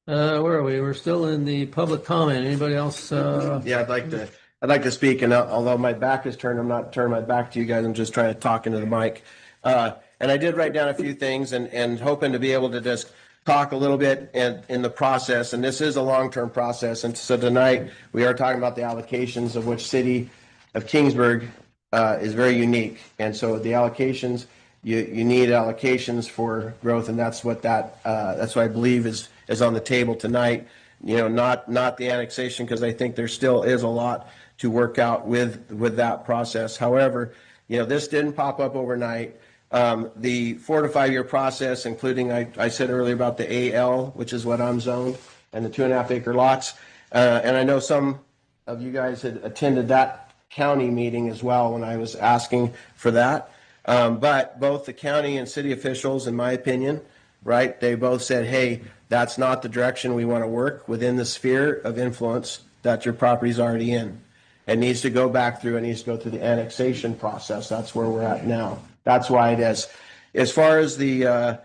Where are we? We're still in the public comment. Anybody else? Yeah, I'd like to speak, and although my back is turned, I'm not turning my back to you guys. I'm just trying to talk into the mic. And I did write down a few things and hoping to be able to just talk a little bit in the process. And this is a long-term process. And so tonight we are talking about the allocations of which city of Kingsburg is very unique. And so the allocations, you need allocations for growth, and that's what that's what I believe is on the table tonight. You know, not the annexation, because I think there still is a lot to work out with that process. However, you know, this didn't pop up overnight. The 4 to 5 year process, including I said earlier about the AL, which is what I'm zoned, and the 2.5 acre lots. And I know some of you guys had attended that county meeting as well when I was asking for that. But both the county and city officials, in my opinion, right, they both said, hey, that's not the direction we want to work within the sphere of influence that your property's already in. It needs to go back through, it needs to go through the annexation process. That's where we're at now. That's why it is. As far as the,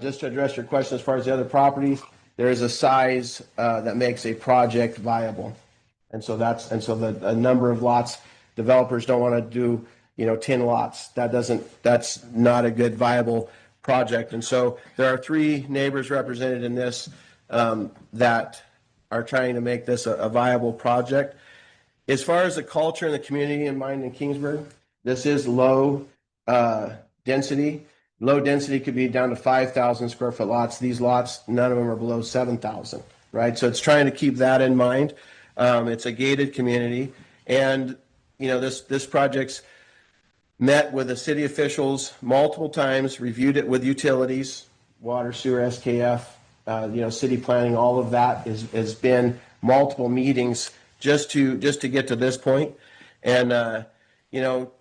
just to address your question, as far as the other properties, there is a size that makes a project viable. And so a number of lots, developers don't want to do, you know, 10 lots. That's not a good viable project. And so there are 3 neighbors represented in this that are trying to make this a viable project. As far as the culture and the community in mind in Kingsburg, this is low density. Low density could be down to 5,000 square foot lots. These lots, none of them are below 7,000, right? So it's trying to keep that in mind. It's a gated community. And, you know, this project's met with the city officials multiple times, reviewed it with utilities, water, sewer, SKF, you know, city planning. All of that has been multiple meetings just to get to this point. And, you know,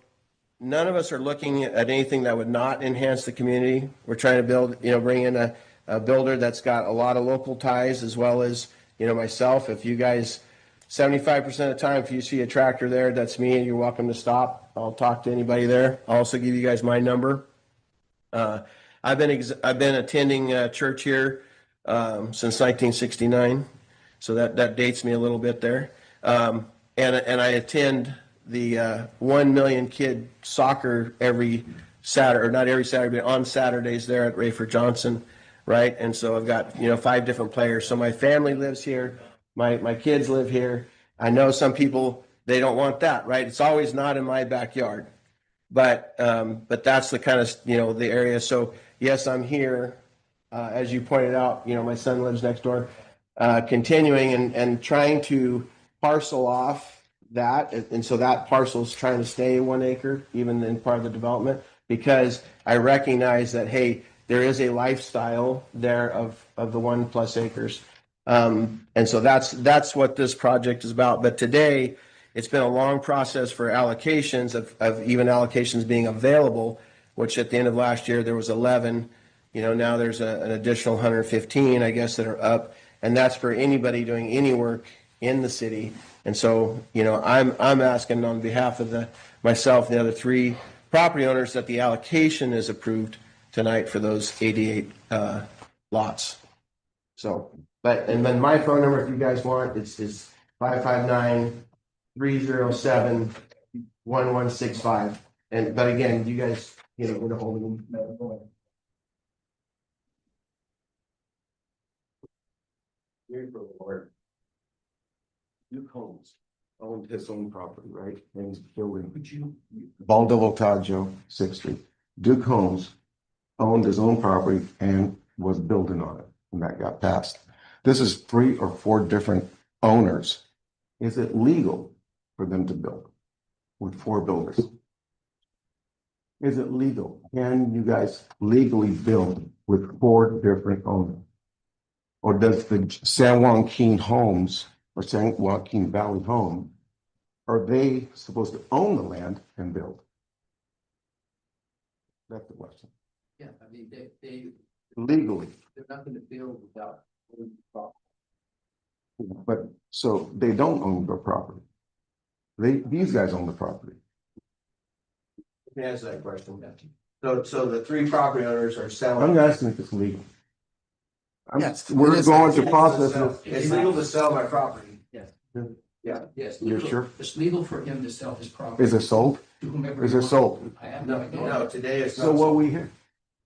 none of us are looking at anything that would not enhance the community. We're trying to build, you know, bring in a builder that's got a lot of local ties, as well as, you know, myself. If you guys, 75% of the time, if you see a tractor there, that's me, and you're welcome to stop. I'll talk to anybody there. I'll also give you guys my number. I've been attending church here since 1969, so that dates me a little bit there. And I attend the 1 million kid soccer every Saturday, or not every Saturday, but on Saturdays there at Rayford Johnson, right? And so I've got, you know, 5 different players. So my family lives here. My kids live here. I know some people, they don't want that, right? It's always not in my backyard. But that's the kind of, you know, the area. So yes, I'm here. As you pointed out, you know, my son lives next door, continuing and trying to parcel off that. And so that parcel is trying to stay 1 acre, even in part of the development, because I recognize that, hey, there is a lifestyle there of the 1+ acres. And so that's what this project is about. But today, it's been a long process for allocations of even allocations being available, which at the end of last year, there was 11. You know, now there's an additional 115, I guess, that are up. And that's for anybody doing any work in the city. And so, you know, I'm asking on behalf of myself and the other 3 property owners that the allocation is approved tonight for those 88 lots. So, and then my phone number, if you guys want, is 559-307-1165. But again, you guys, you know, get a hold of me. Here for the Lord. Duke Holmes owned his own property, right? And he's building. Baldo Voltaggio, 6th Street. Duke Holmes owned his own property and was building on it, and that got passed. This is 3 or 4 different owners. Is it legal for them to build with 4 builders? Is it legal? Can you guys legally build with 4 different owners? Or does the San Joaquin Homes or San Joaquin Valley Home, are they supposed to own the land and build? That's the question. Yeah, I mean, they Legally. they're not going to build without. But so they don't own the property. These guys own the property. Let me answer that question. So the 3 property owners are selling. I'm asking if it's legal. Yes. We're going to process this. It's legal to sell my property. Yes. Yeah. Yes. You're sure? It's legal for him to sell his property. Is it sold? to whomever Is he it wants. sold? I have No, no idea. no, today it's So not what sold we hear?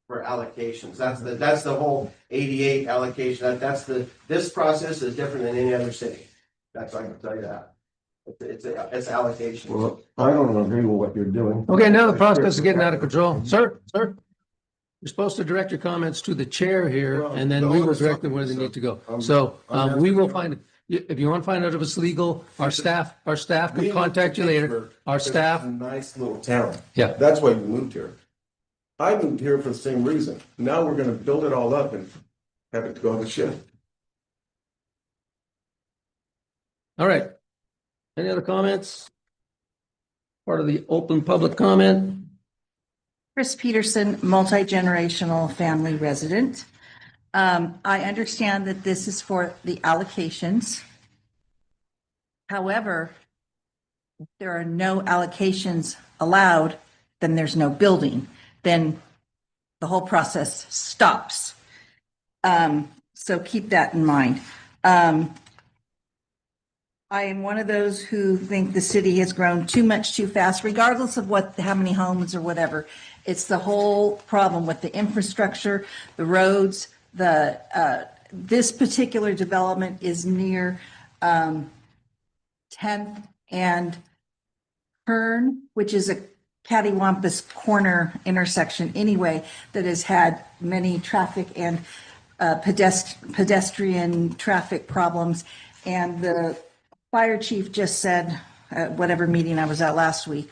for allocations. That's the whole 88 allocation. This process is different than any other city. That's, I can tell you that. It's allocation. Well, I don't agree with what you're doing. Okay, now the process is getting out of control. Sir, you're supposed to direct your comments to the chair here, and then we will direct them where they need to go. So we will find, if you want to find out if it's legal, our staff can contact you later. Our staff. It's a nice little town. Yeah. That's why we moved here. I moved here for the same reason. Now we're gonna build it all up and have it go to shit. All right. Any other comments? Part of the open public comment? Chris Peterson, multi-generational family resident. I understand that this is for the allocations. However, if there are no allocations allowed, then there's no building. Then the whole process stops. So keep that in mind. I am one of those who think the city has grown too much too fast, regardless of how many homes or whatever. It's the whole problem with the infrastructure, the roads, this particular development is near 10th and Kern, which is a cattywampus corner intersection anyway, that has had many traffic and pedestrian traffic problems. And the fire chief just said, at whatever meeting I was at last week,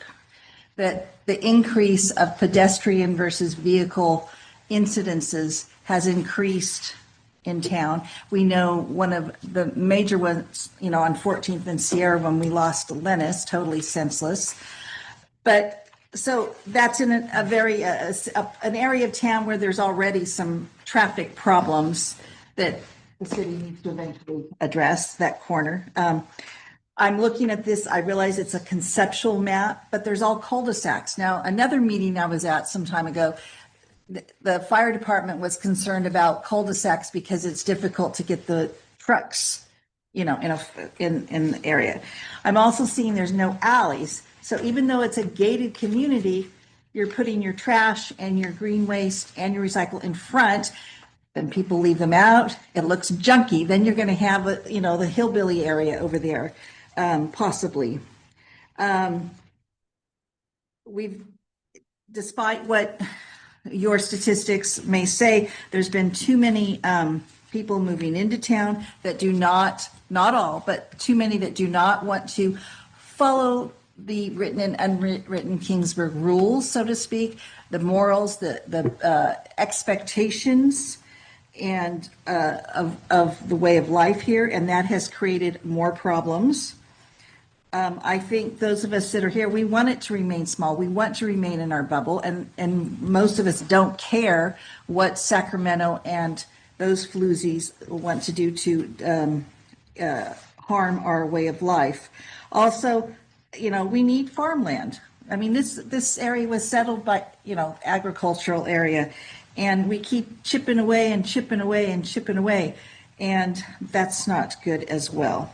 that the increase of pedestrian versus vehicle incidences has increased in town. We know one of the major ones, on 14th and Sierra, when we lost Lennis, totally senseless. But so that's in an area of town where there's already some traffic problems that the city needs to eventually address, that corner. I'm looking at this, I realize it's a conceptual map, but there's all cul-de-sacs. Now, another meeting I was at some time ago, the fire department was concerned about cul-de-sacs because it's difficult to get the trucks, in the area. I'm also seeing there's no alleys. So even though it's a gated community, you're putting your trash and your green waste and your recycle in front, then people leave them out. It looks junky. Then you're going to have, the hillbilly area over there, possibly. Despite what your statistics may say, there's been too many people moving into town that do not all, but too many that do not want to follow the written and unwritten Kingsburg rules, so to speak, the morals, the expectations and of the way of life here, and that has created more problems. I think those of us that are here, we want it to remain small. We want to remain in our bubble, and most of us don't care what Sacramento and those floozies want to do to harm our way of life. Also, we need farmland. I mean, this area was settled by, agricultural area, and we keep chipping away and chipping away and chipping away, and that's not good as well.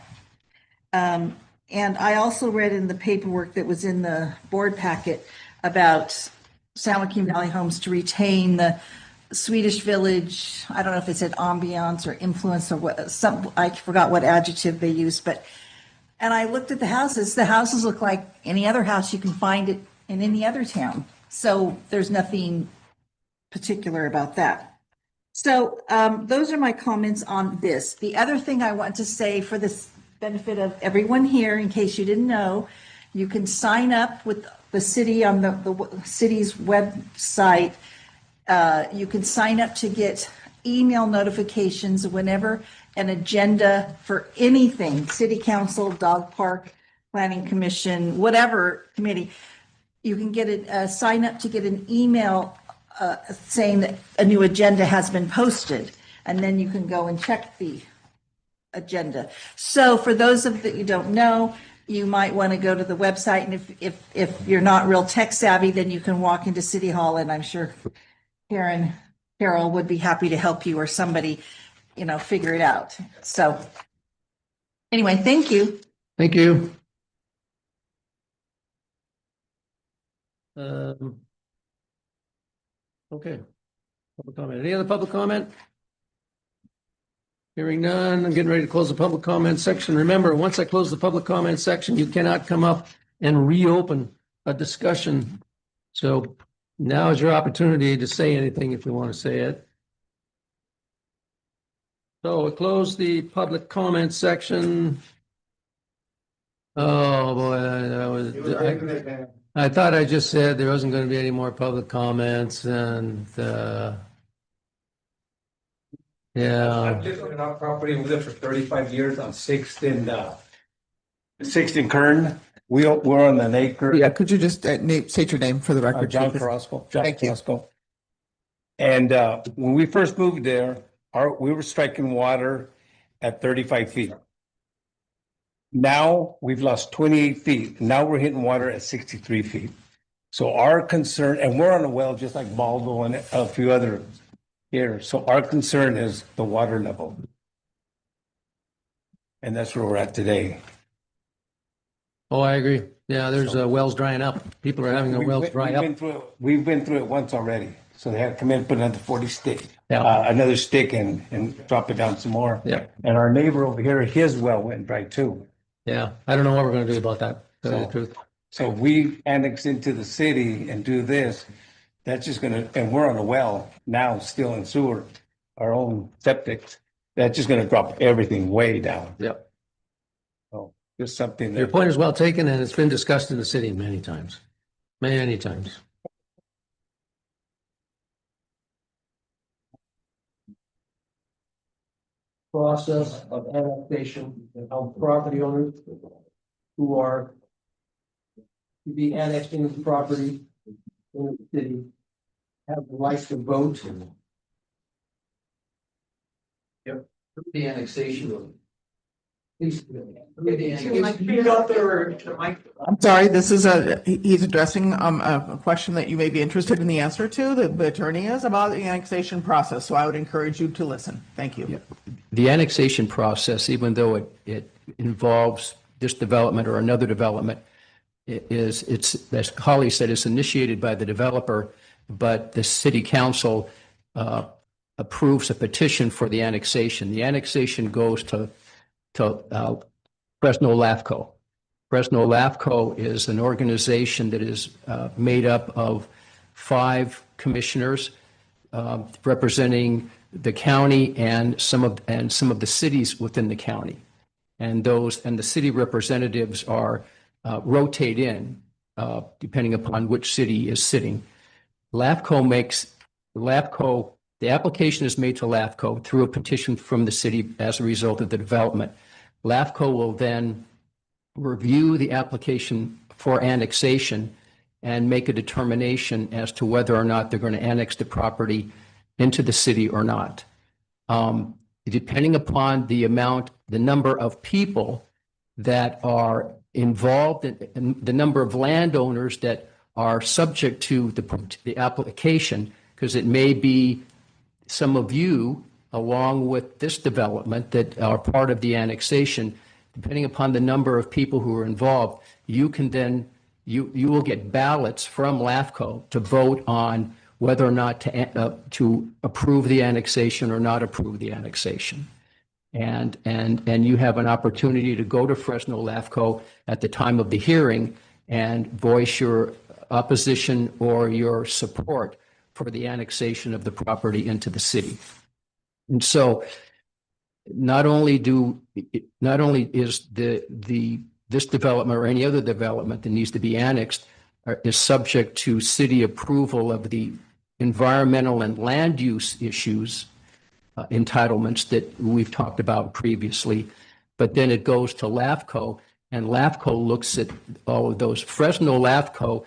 And I also read in the paperwork that was in the board packet about San Joaquin Valley Homes to retain the Swedish Village. I don't know if it said ambiance or influence or what. I forgot what adjective they used, and I looked at the houses. The houses look like any other house you can find it in any other town. So there's nothing particular about that. So those are my comments on this. The other thing I want to say for this benefit of everyone here, in case you didn't know, you can sign up with the city on the city's website. You can sign up to get email notifications whenever an agenda for anything, city council, dog park, planning commission, whatever committee, you can get it, sign up to get an email saying that a new agenda has been posted, and then you can go and check the agenda. So for those of that you don't know, you might want to go to the website, and if you're not real tech savvy, then you can walk into City Hall, and I'm sure Carol would be happy to help you, or somebody, figure it out. So anyway, thank you. Thank you. Okay. Public comment. Any other public comment? Hearing none, I'm getting ready to close the public comment section. Remember, once I close the public comment section, you cannot come up and reopen a discussion. So now is your opportunity to say anything if you want to say it. So we'll close the public comment section. Oh, boy, I thought I just said there wasn't going to be any more public comments and, yeah. I've lived on our property, we lived for 35 years on Sixth and Kern. We're on an acre. Yeah, could you just state your name for the record? John please? Carrasco. Thank you. Carrasco. And when we first moved there, we were striking water at 35 feet. Now we've lost 28 feet. Now we're hitting water at 63 feet. So our concern, and we're on a well just like Baldo and a few other here. So our concern is the water level. And that's where we're at today. Oh, I agree. Yeah, there's wells drying up. People are having their wells dry up. We've been through it once already. So they had to come in and put another 40 stick, Yeah. another stick and drop it down some more. Yeah. And our neighbor over here, his well went dry too. Yeah, I don't know what we're going to do about that, to tell you the truth. So if we annex into the city and do this, that's just gonna, and we're on a well now, still in sewer, our own septic, that's just gonna drop everything way down. Yep. So just something Your that, point is well taken, and it's been discussed in the city many times. Many times. Process of annexation of property owners who are to be annexed into the property in the city have the right to vote. Yep. The annexation of. I'm sorry, this is he's addressing a question that you may be interested in the answer to, the attorney is, about the annexation process. So I would encourage you to listen. Thank you. The annexation process, even though it involves this development or another development, it's, as Holly said, it's initiated by the developer, but the city council approves a petition for the annexation. The annexation goes to Fresno LAFCO. Fresno LAFCO is an organization that is made up of 5 commissioners representing the county and some of the cities within the county. And the city representatives are rotate in depending upon which city is sitting. The application is made to LAFCO through a petition from the city as a result of the development. LAFCO will then review the application for annexation and make a determination as to whether or not they're going to annex the property into the city or not. Depending upon the number of people that are involved and the number of landowners that are subject to the application, because it may be some of you, along with this development, that are part of the annexation. Depending upon the number of people who are involved, you can then, you will get ballots from LAFCO to vote on whether or not to approve the annexation or not approve the annexation. And you have an opportunity to go to Fresno LAFCO at the time of the hearing and voice your opposition or your support for the annexation of the property into the city. And so not only is this development or any other development that needs to be annexed is subject to city approval of the environmental and land use issues, entitlements that we've talked about previously, but then it goes to LAFCO, and LAFCO looks at all of those. Fresno LAFCO,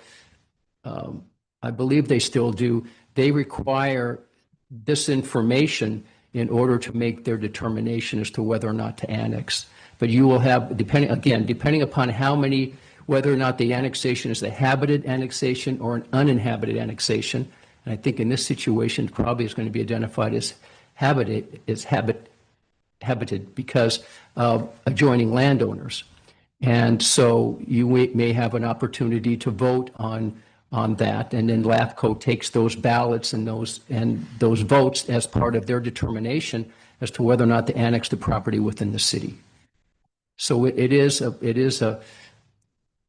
I believe they still do, they require this information in order to make their determination as to whether or not to annex. But you will have, depending upon whether or not the annexation is a habited annexation or an uninhabited annexation, and I think in this situation, probably is going to be identified as uninhabited because of adjoining landowners. And so you may have an opportunity to vote on that, and then LAFCO takes those ballots and those votes as part of their determination as to whether or not to annex the property within the city. So it is a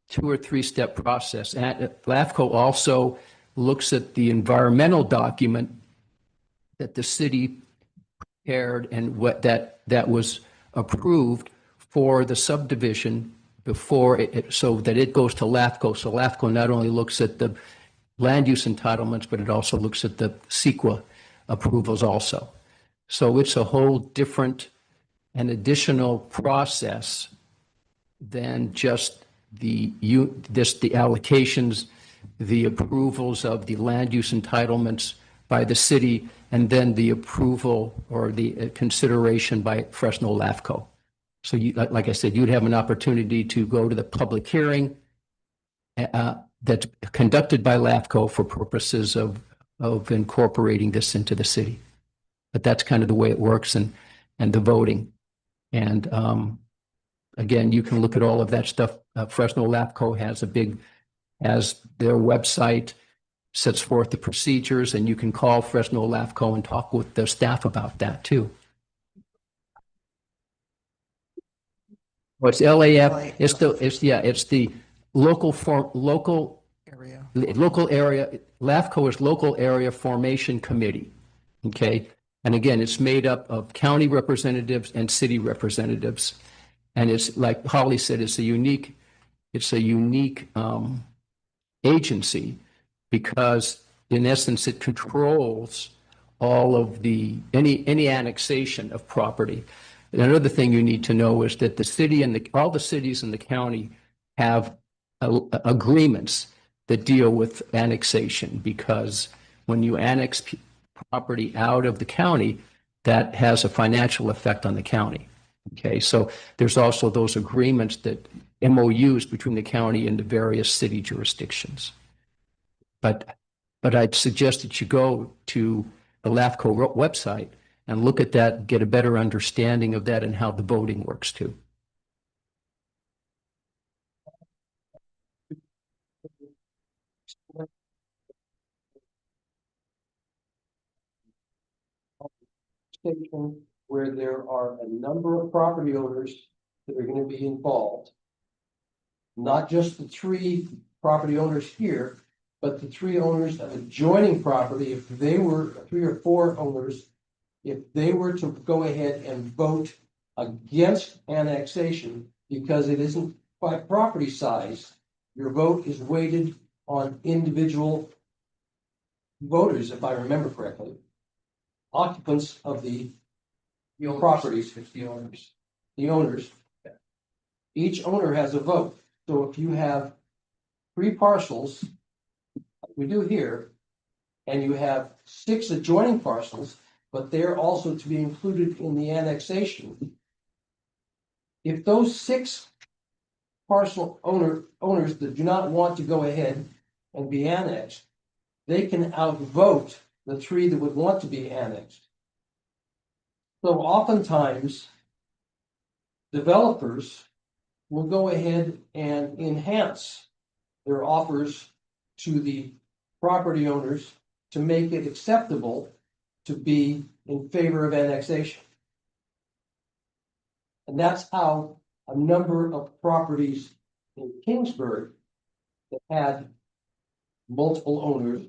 2 or 3 step process. And LAFCO also looks at the environmental document that the city prepared and what that was approved for the subdivision before so that it goes to LAFCO. So LAFCO not only looks at the land use entitlements, but it also looks at the CEQA approvals also. So it's a whole different and additional process than just the allocations, the approvals of the land use entitlements by the city, and then the approval or the consideration by Fresno LAFCO. So like I said, you'd have an opportunity to go to the public hearing that's conducted by LAFCO for purposes of incorporating this into the city. But that's kind of the way it works and the voting. And again, you can look at all of that stuff. Fresno LAFCO has their website, sets forth the procedures, and you can call Fresno LAFCO and talk with the staff about that too. Well, it's LAF. It's the local area. LAFCO is local area formation committee. Okay. And again, it's made up of county representatives and city representatives. And it's like Holly said, it's a unique agency because in essence, it controls all of any annexation of property. And another thing you need to know is that the city and all the cities in the county have agreements that deal with annexation, because when you annex property out of the county, that has a financial effect on the county. Okay, so there's also those agreements, that MOUs between the county and the various city jurisdictions. But I'd suggest that you go to the LAFCO website and look at that, get a better understanding of that and how the voting works too. Where there are a number of property owners that are going to be involved. Not just the 3 property owners here, but the 3 owners of adjoining property. If they were 3 or 4 owners, if they were to go ahead and vote against annexation because it isn't by property size, your vote is weighted on individual voters, if I remember correctly, occupants of the properties, the owners. Each owner has a vote. So if you have 3 parcels, like we do here, and you have 6 adjoining parcels, but they're also to be included in the annexation. If those 6 parcel owners that do not want to go ahead and be annexed, they can outvote the 3 that would want to be annexed. So oftentimes, developers will go ahead and enhance their offers to the property owners to make it acceptable to be in favor of annexation. And that's how a number of properties in Kingsburg that had multiple owners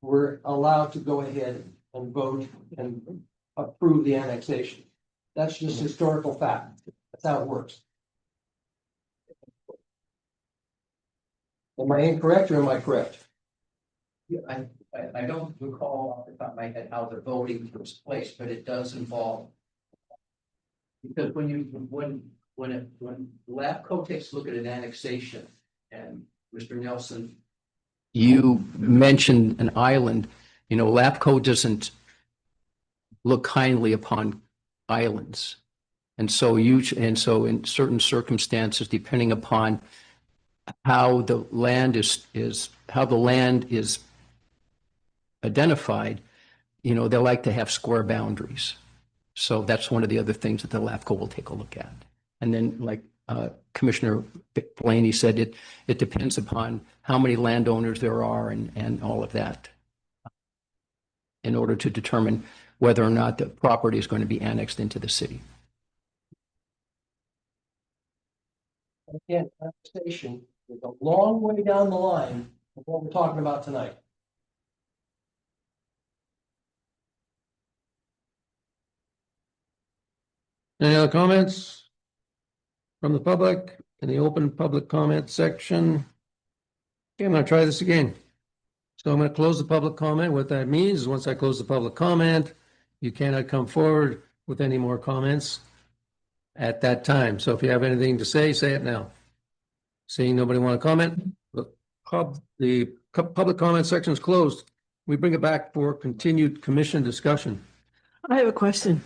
were allowed to go ahead and vote and approve the annexation. That's just historical fact. That's how it works. Am I incorrect or am I correct? Yeah, I don't recall off the top of my head how the voting takes place, but it does involve, because when LAFCO takes a look at an annexation, and Mr. Nelson, you mentioned an island, LAFCO doesn't look kindly upon islands. And so in certain circumstances, depending upon how the land is identified, they like to have square boundaries. So that's one of the other things that the LAFCO will take a look at. And then, like Commissioner Blaney said, it depends upon how many landowners there are and all of that in order to determine whether or not the property is going to be annexed into the city. Again, annexation is a long way down the line of what we're talking about tonight. Any other comments from the public in the open public comment section? Okay, I'm going to try this again. So I'm going to close the public comment. What that means is once I close the public comment, you cannot come forward with any more comments at that time. So if you have anything to say it now. Seeing nobody want to comment, the public comment section is closed. We bring it back for continued commission discussion. I have a question.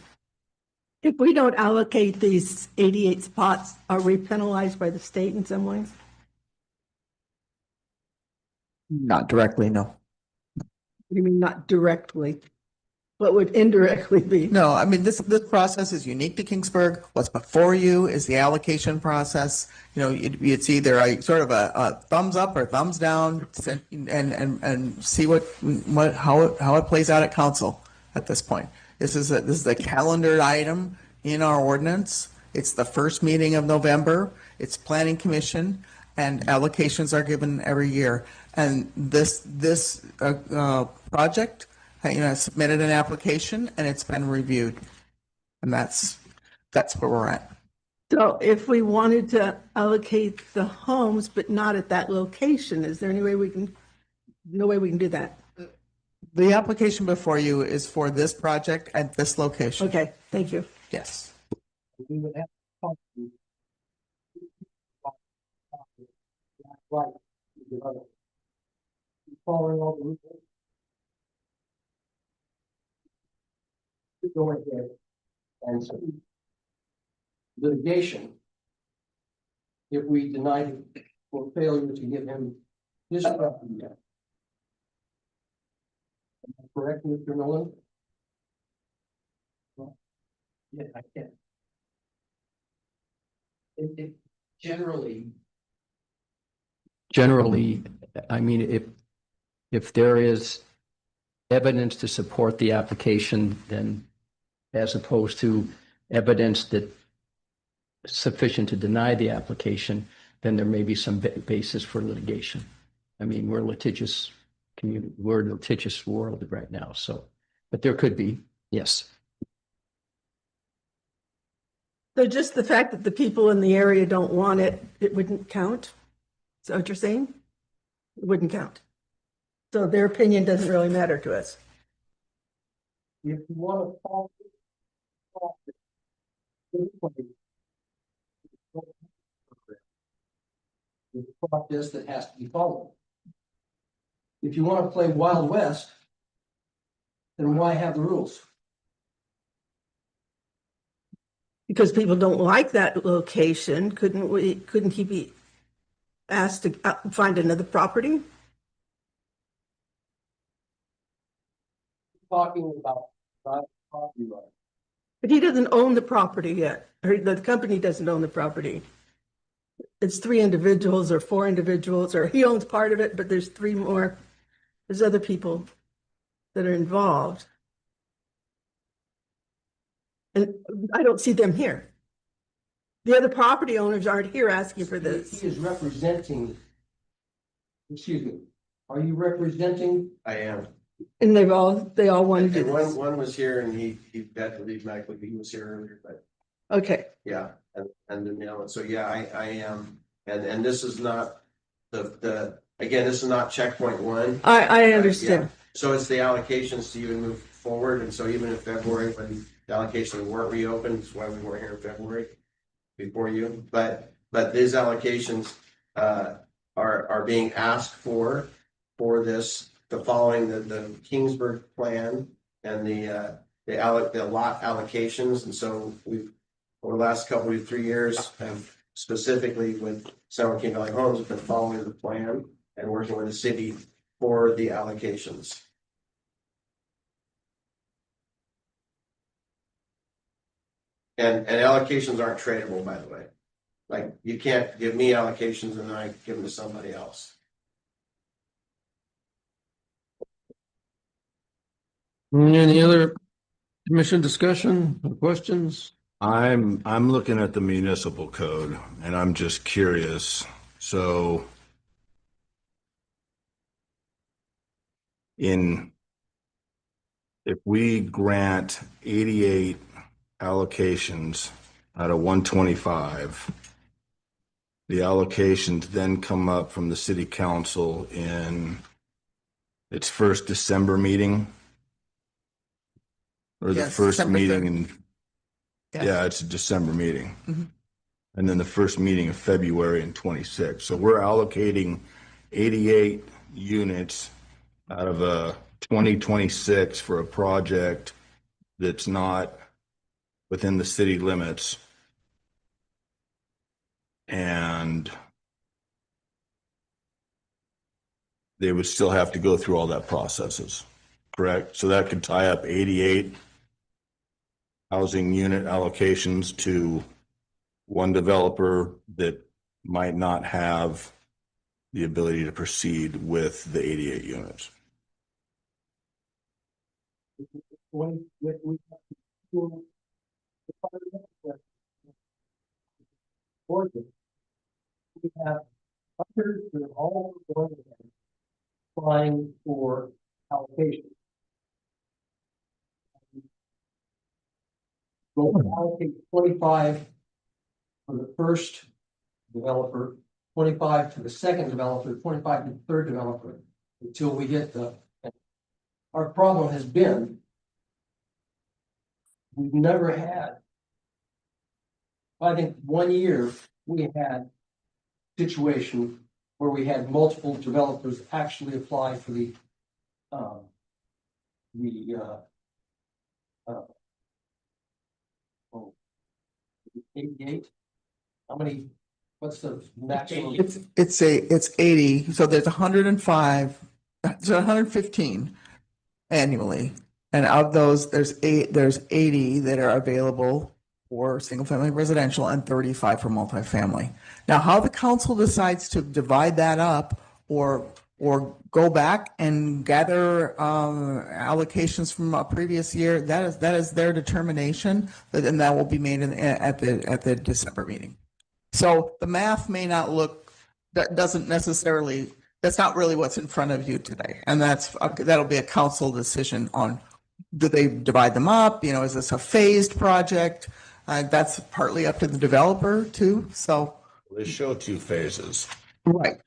If we don't allocate these 88 spots, are we penalized by the state in some ways? Not directly, no. What do you mean not directly? What would indirectly be? No, I mean, this process is unique to Kingsburg. What's before you is the allocation process. You know, it's either a sort of a thumbs up or thumbs down, and see how it plays out at council at this point. This is a calendared item in our ordinance. It's the first meeting of November. It's planning commission, and allocations are given every year. And this project, submitted an application and it's been reviewed, and that's where we're at. So if we wanted to allocate the homes, but not at that location, is there any way we can, no way we can do that? The application before you is for this project at this location. Okay, thank you. Yes. We would have right. Following all the rules. Go ahead and litigation if we deny him for failure to give him his property yet. Am I correct, Mr. Nolan? Yeah, I can. It generally, I mean, if there is evidence to support the application, then as opposed to evidence that sufficient to deny the application, then there may be some basis for litigation. I mean, we're a litigious community, we're a litigious world right now, so, but there could be, yes. So just the fact that the people in the area don't want it, it wouldn't count? Is that what you're saying? It wouldn't count. So their opinion doesn't really matter to us. if you want to follow the process that has to be followed. If you want to play Wild West, then why have the rules? Because people don't like that location, couldn't he be asked to find another property? Talking about private property rights. But he doesn't own the property yet, or the company doesn't own the property. It's 3 individuals or 4 individuals, or he owns part of it, but there's 3 more. There's other people that are involved. And I don't see them here. The other property owners aren't here asking for this. He is representing, excuse me, are you representing? I am. And they all want to And do this. one was here and he had to leave back, he was here earlier, but Okay, yeah, and then, so yeah, I am, and this is not again, this is not checkpoint 1. I understand. Yeah. So it's the allocations to even move forward, and so even in February, when the allocations weren't reopened, that's why we weren't here in February before you, but these allocations are being asked for this, the following the Kingsburg plan and the lot allocations, and so we've over the last couple of 3 years have specifically with San Joaquin Valley Homes have been following the plan and working with the city for the allocations. And allocations aren't tradable, by the way. Like, you can't give me allocations and then I give them to somebody else. Any other commission discussion or questions? I'm looking at the municipal code and I'm just curious. So if we grant 88 allocations out of 125, the allocations then come up from the city council in its first December meeting, or the Yes, first December meeting 3rd. in, Yes. yeah, it's a December meeting. Mhm. And then the first meeting of February in 26. So we're allocating 88 units out of a 2026 for a project that's not within the city limits. And they would still have to go through all that processes, correct? So that could tie up 88 housing unit allocations to one developer that might not have the ability to proceed with the 88 units. We have others that are all applying for allocation. We'll allocate 25 for the first developer, 25 to the second developer, 25 to the third developer, until we get the. Our problem has been we've never had. I think 1 year we had a situation where we had multiple developers actually apply for the uh, 88. How many? What's the maximum? It's 80. So there's 105. So 115 annually, and of those, there's 80 that are available for single family residential and 35 for multifamily. Now, how the council decides to divide that up or go back and gather allocations from a previous year, that is their determination, and that will be made at the December meeting. So the math may not look, that doesn't necessarily, that's not really what's in front of you today. And that'll be a council decision on, do they divide them up? You know, is this a phased project? That's partly up to the developer too, so. They show two phases. Right.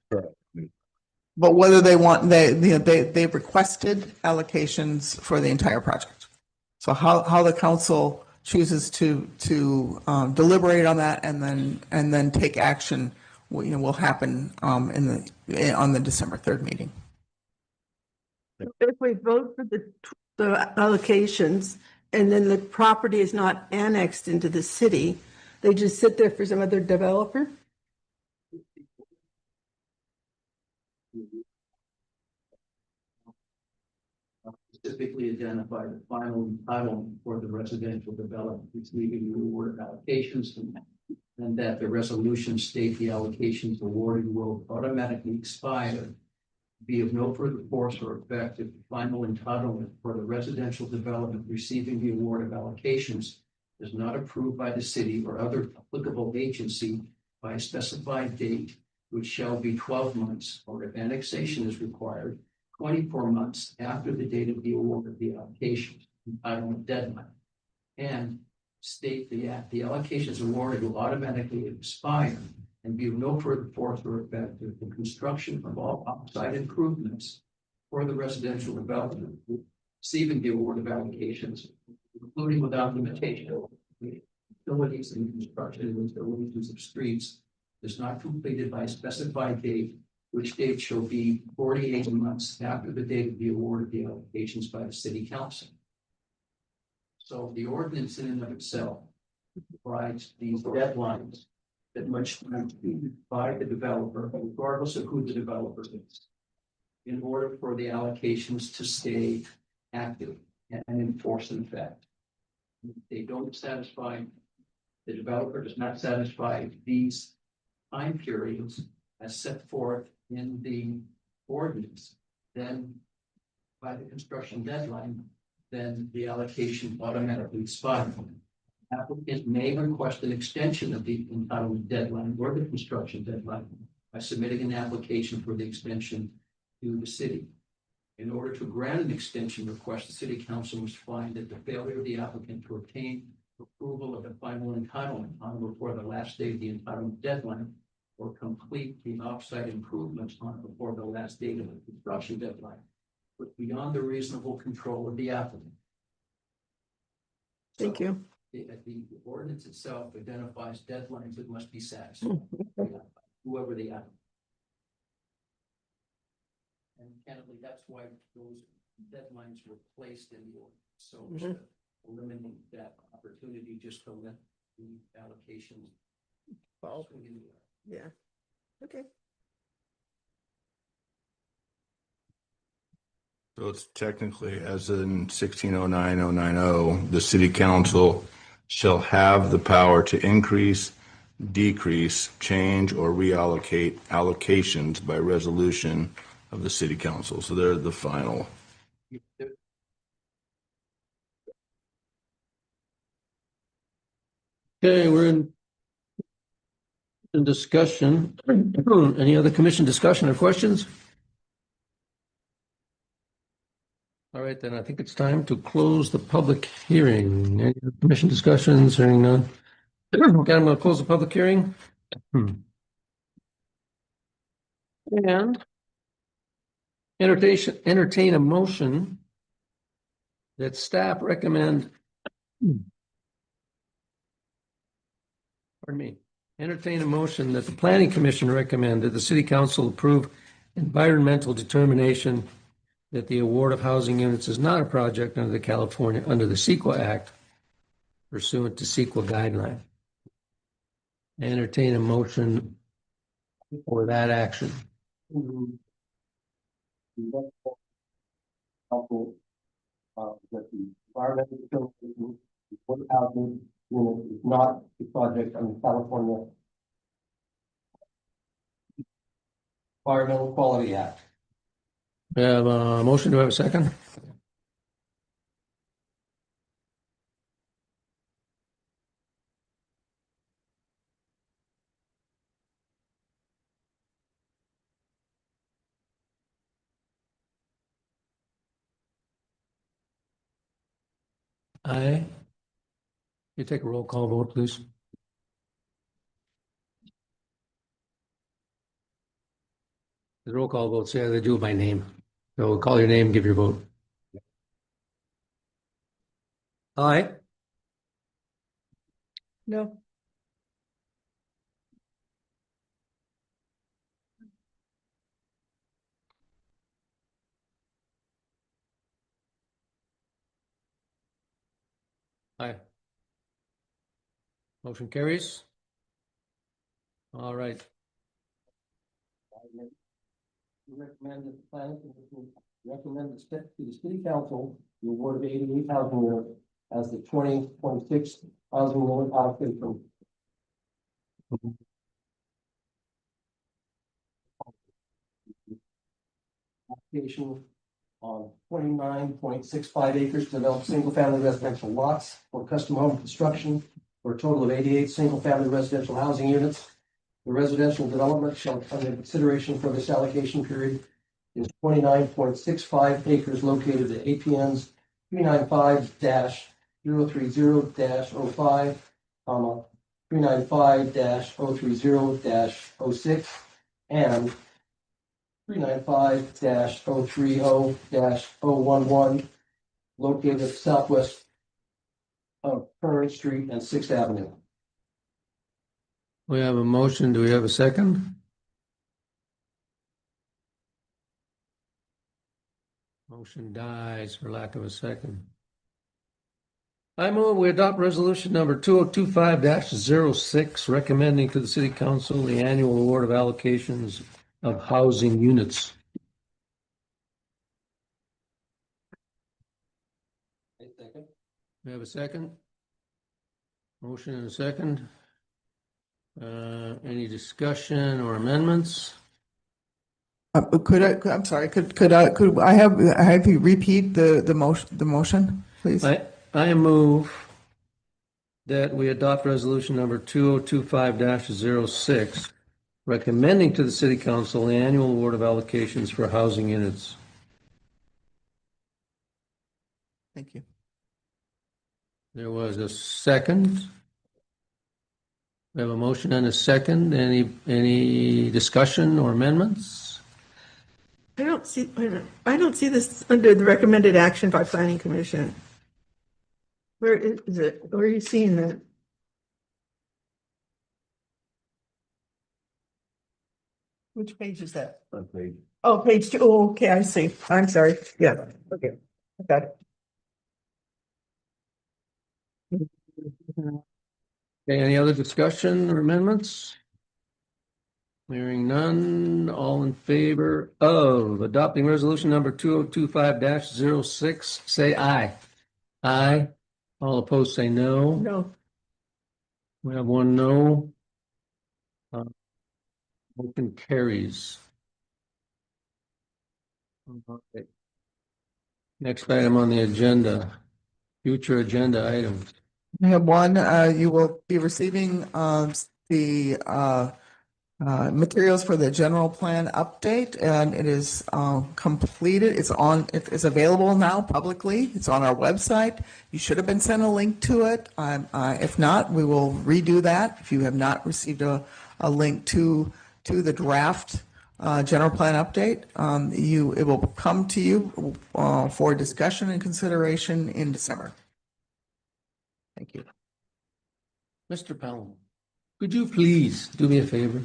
But whether they want, they've requested allocations for the entire project. So how the council chooses to deliberate on that and then take action, will happen on the December 3rd meeting. If we vote for the allocations and then the property is not annexed into the city, they just sit there for some other developer? Specifically identify the final entitlement for the residential development, receiving the award of allocations, and that the resolution state the allocations awarded will automatically expire, be of no further force or effect if the final entitlement for the residential development receiving the award of allocations is not approved by the city or other applicable agency by a specified date, which shall be 12 months, or if annexation is required, 24 months after the date of the award of the allocations, entitlement deadline, and state the allocations awarded will automatically expire and be of no further force or effect if the construction of all outside improvements for the residential development receiving the award of allocations, including without limitation, utilities and construction and utilities of streets, is not completed by a specified date, which date shall be 48 months after the date of the award of the allocations by the city council. So the ordinance in and of itself provides these deadlines that much time to be by the developer, regardless of who the developer is, in order for the allocations to stay active and in force and effect. If they don't satisfy the developer does not satisfy these time periods as set forth in the ordinance, then by the construction deadline, then the allocation automatically expires. Applicant may request an extension of the entitlement deadline or the construction deadline by submitting an application for the extension to the city. In order to grant an extension request, the city council must find that the failure of the applicant to obtain approval of the final entitlement on or before the last day of the entitlement deadline or complete the offsite improvements on or before the last date of the construction deadline was beyond the reasonable control of the applicant. Thank you. The ordinance itself identifies deadlines that must be satisfied, whoever the applicant. And candidly, that's why those deadlines were placed in the ordinance. So to eliminate that opportunity just to let the allocations fall. Yeah. Okay. So it's technically, as in 1609-090, the city council shall have the power to increase, decrease, change, or reallocate allocations by resolution of the city council. So they're the final. Okay, we're in discussion. Any other commission discussion or questions? All right, then I think it's time to close the public hearing. Any commission discussions? Hearing none. Okay, I'm going to close the public hearing. And entertain a motion that staff recommend. Pardon me. Entertain a motion that the planning commission recommend that the city council approve environmental determination that the award of housing units is not a project under the CEQA Act pursuant to CEQA guideline. Entertain a motion for that action. That the environmental determination for the housing unit is not a project under California Environmental Quality Act. We have a motion. Do I have a second? Aye. You take a roll call vote, please. The roll call votes, yeah, they do it by name. So call your name, give your vote. Aye. No. Aye. Motion carries. All right. Recommend that the planning commission recommend to the city council the award of 88 housing units as the 2026 housing unit allocation. Application on 29.65 acres to develop single-family residential lots for custom home construction for a total of 88 single-family residential housing units. The residential development shall come into consideration for this allocation period is 29.65 acres located at APNs 395-030-05, 395-030-06, and 395-030-011 located at southwest of Current Street and 6th Avenue. We have a motion. Do we have a second? Motion dies for lack of a second. I move we adopt resolution number 2025-06, recommending to the city council the annual award of allocations of housing units. We have a second? Motion and a second. Any discussion or amendments? I'm sorry, could I have you repeat the motion, please? I move that we adopt resolution number 2025-06, recommending to the city council the annual award of allocations for housing units. Thank you. There was a second. We have a motion and a second. Any discussion or amendments? I don't see this under the recommended action by planning commission. Where is it? Where are you seeing that? Which page is that? Oh, page 2. Oh, okay, I see. I'm sorry. Yeah, okay. I got it. Okay, any other discussion or amendments? Hearing none, all in favor of adopting resolution number 2025-06, say aye. Aye. All opposed, say no. No. We have one no. Motion carries. Okay. Next item on the agenda, future agenda items. I have one, you will be receiving the materials for the general plan update, and it is completed. It is available now publicly. It's on our website. You should have been sent a link to it. If not, we will redo that. If you have not received a link to the draft general plan update, it will come to you for discussion and consideration in December. Thank you. Mr. Powell, could you please do me a favor?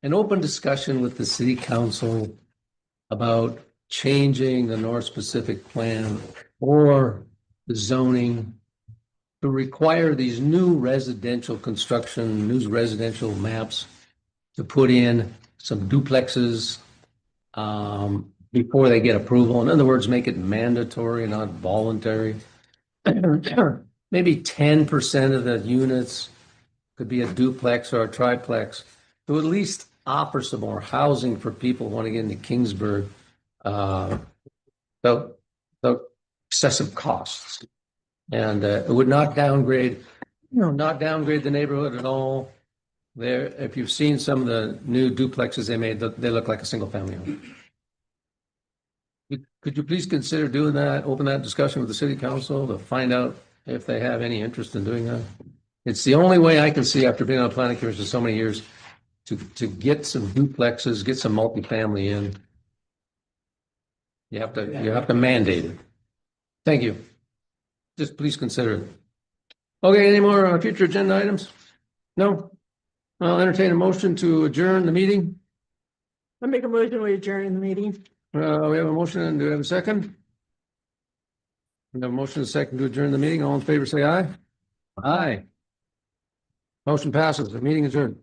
An open discussion with the city council about changing the North Pacific plan or the zoning to require these new residential construction, new residential maps to put in some duplexes before they get approval. In other words, make it mandatory, not voluntary. Maybe 10% of the units could be a duplex or a triplex to at least offer some more housing for people wanting to get into Kingsburg without excessive costs. And it would not downgrade, the neighborhood at all. There, if you've seen some of the new duplexes they made, they look like a single family home. Could you please consider doing that, open that discussion with the city council to find out if they have any interest in doing that? It's the only way I can see, after being on the planning commission so many years, to get some duplexes, get some multifamily in. You have to mandate it. Thank you. Just please consider it. Okay, any more future agenda items? No? I'll entertain a motion to adjourn the meeting. I make a motion we adjourn the meeting. We have a motion. Do we have a second? We have a motion and a second to adjourn the meeting. All in favor, say aye. Aye. Motion passes. The meeting is adjourned.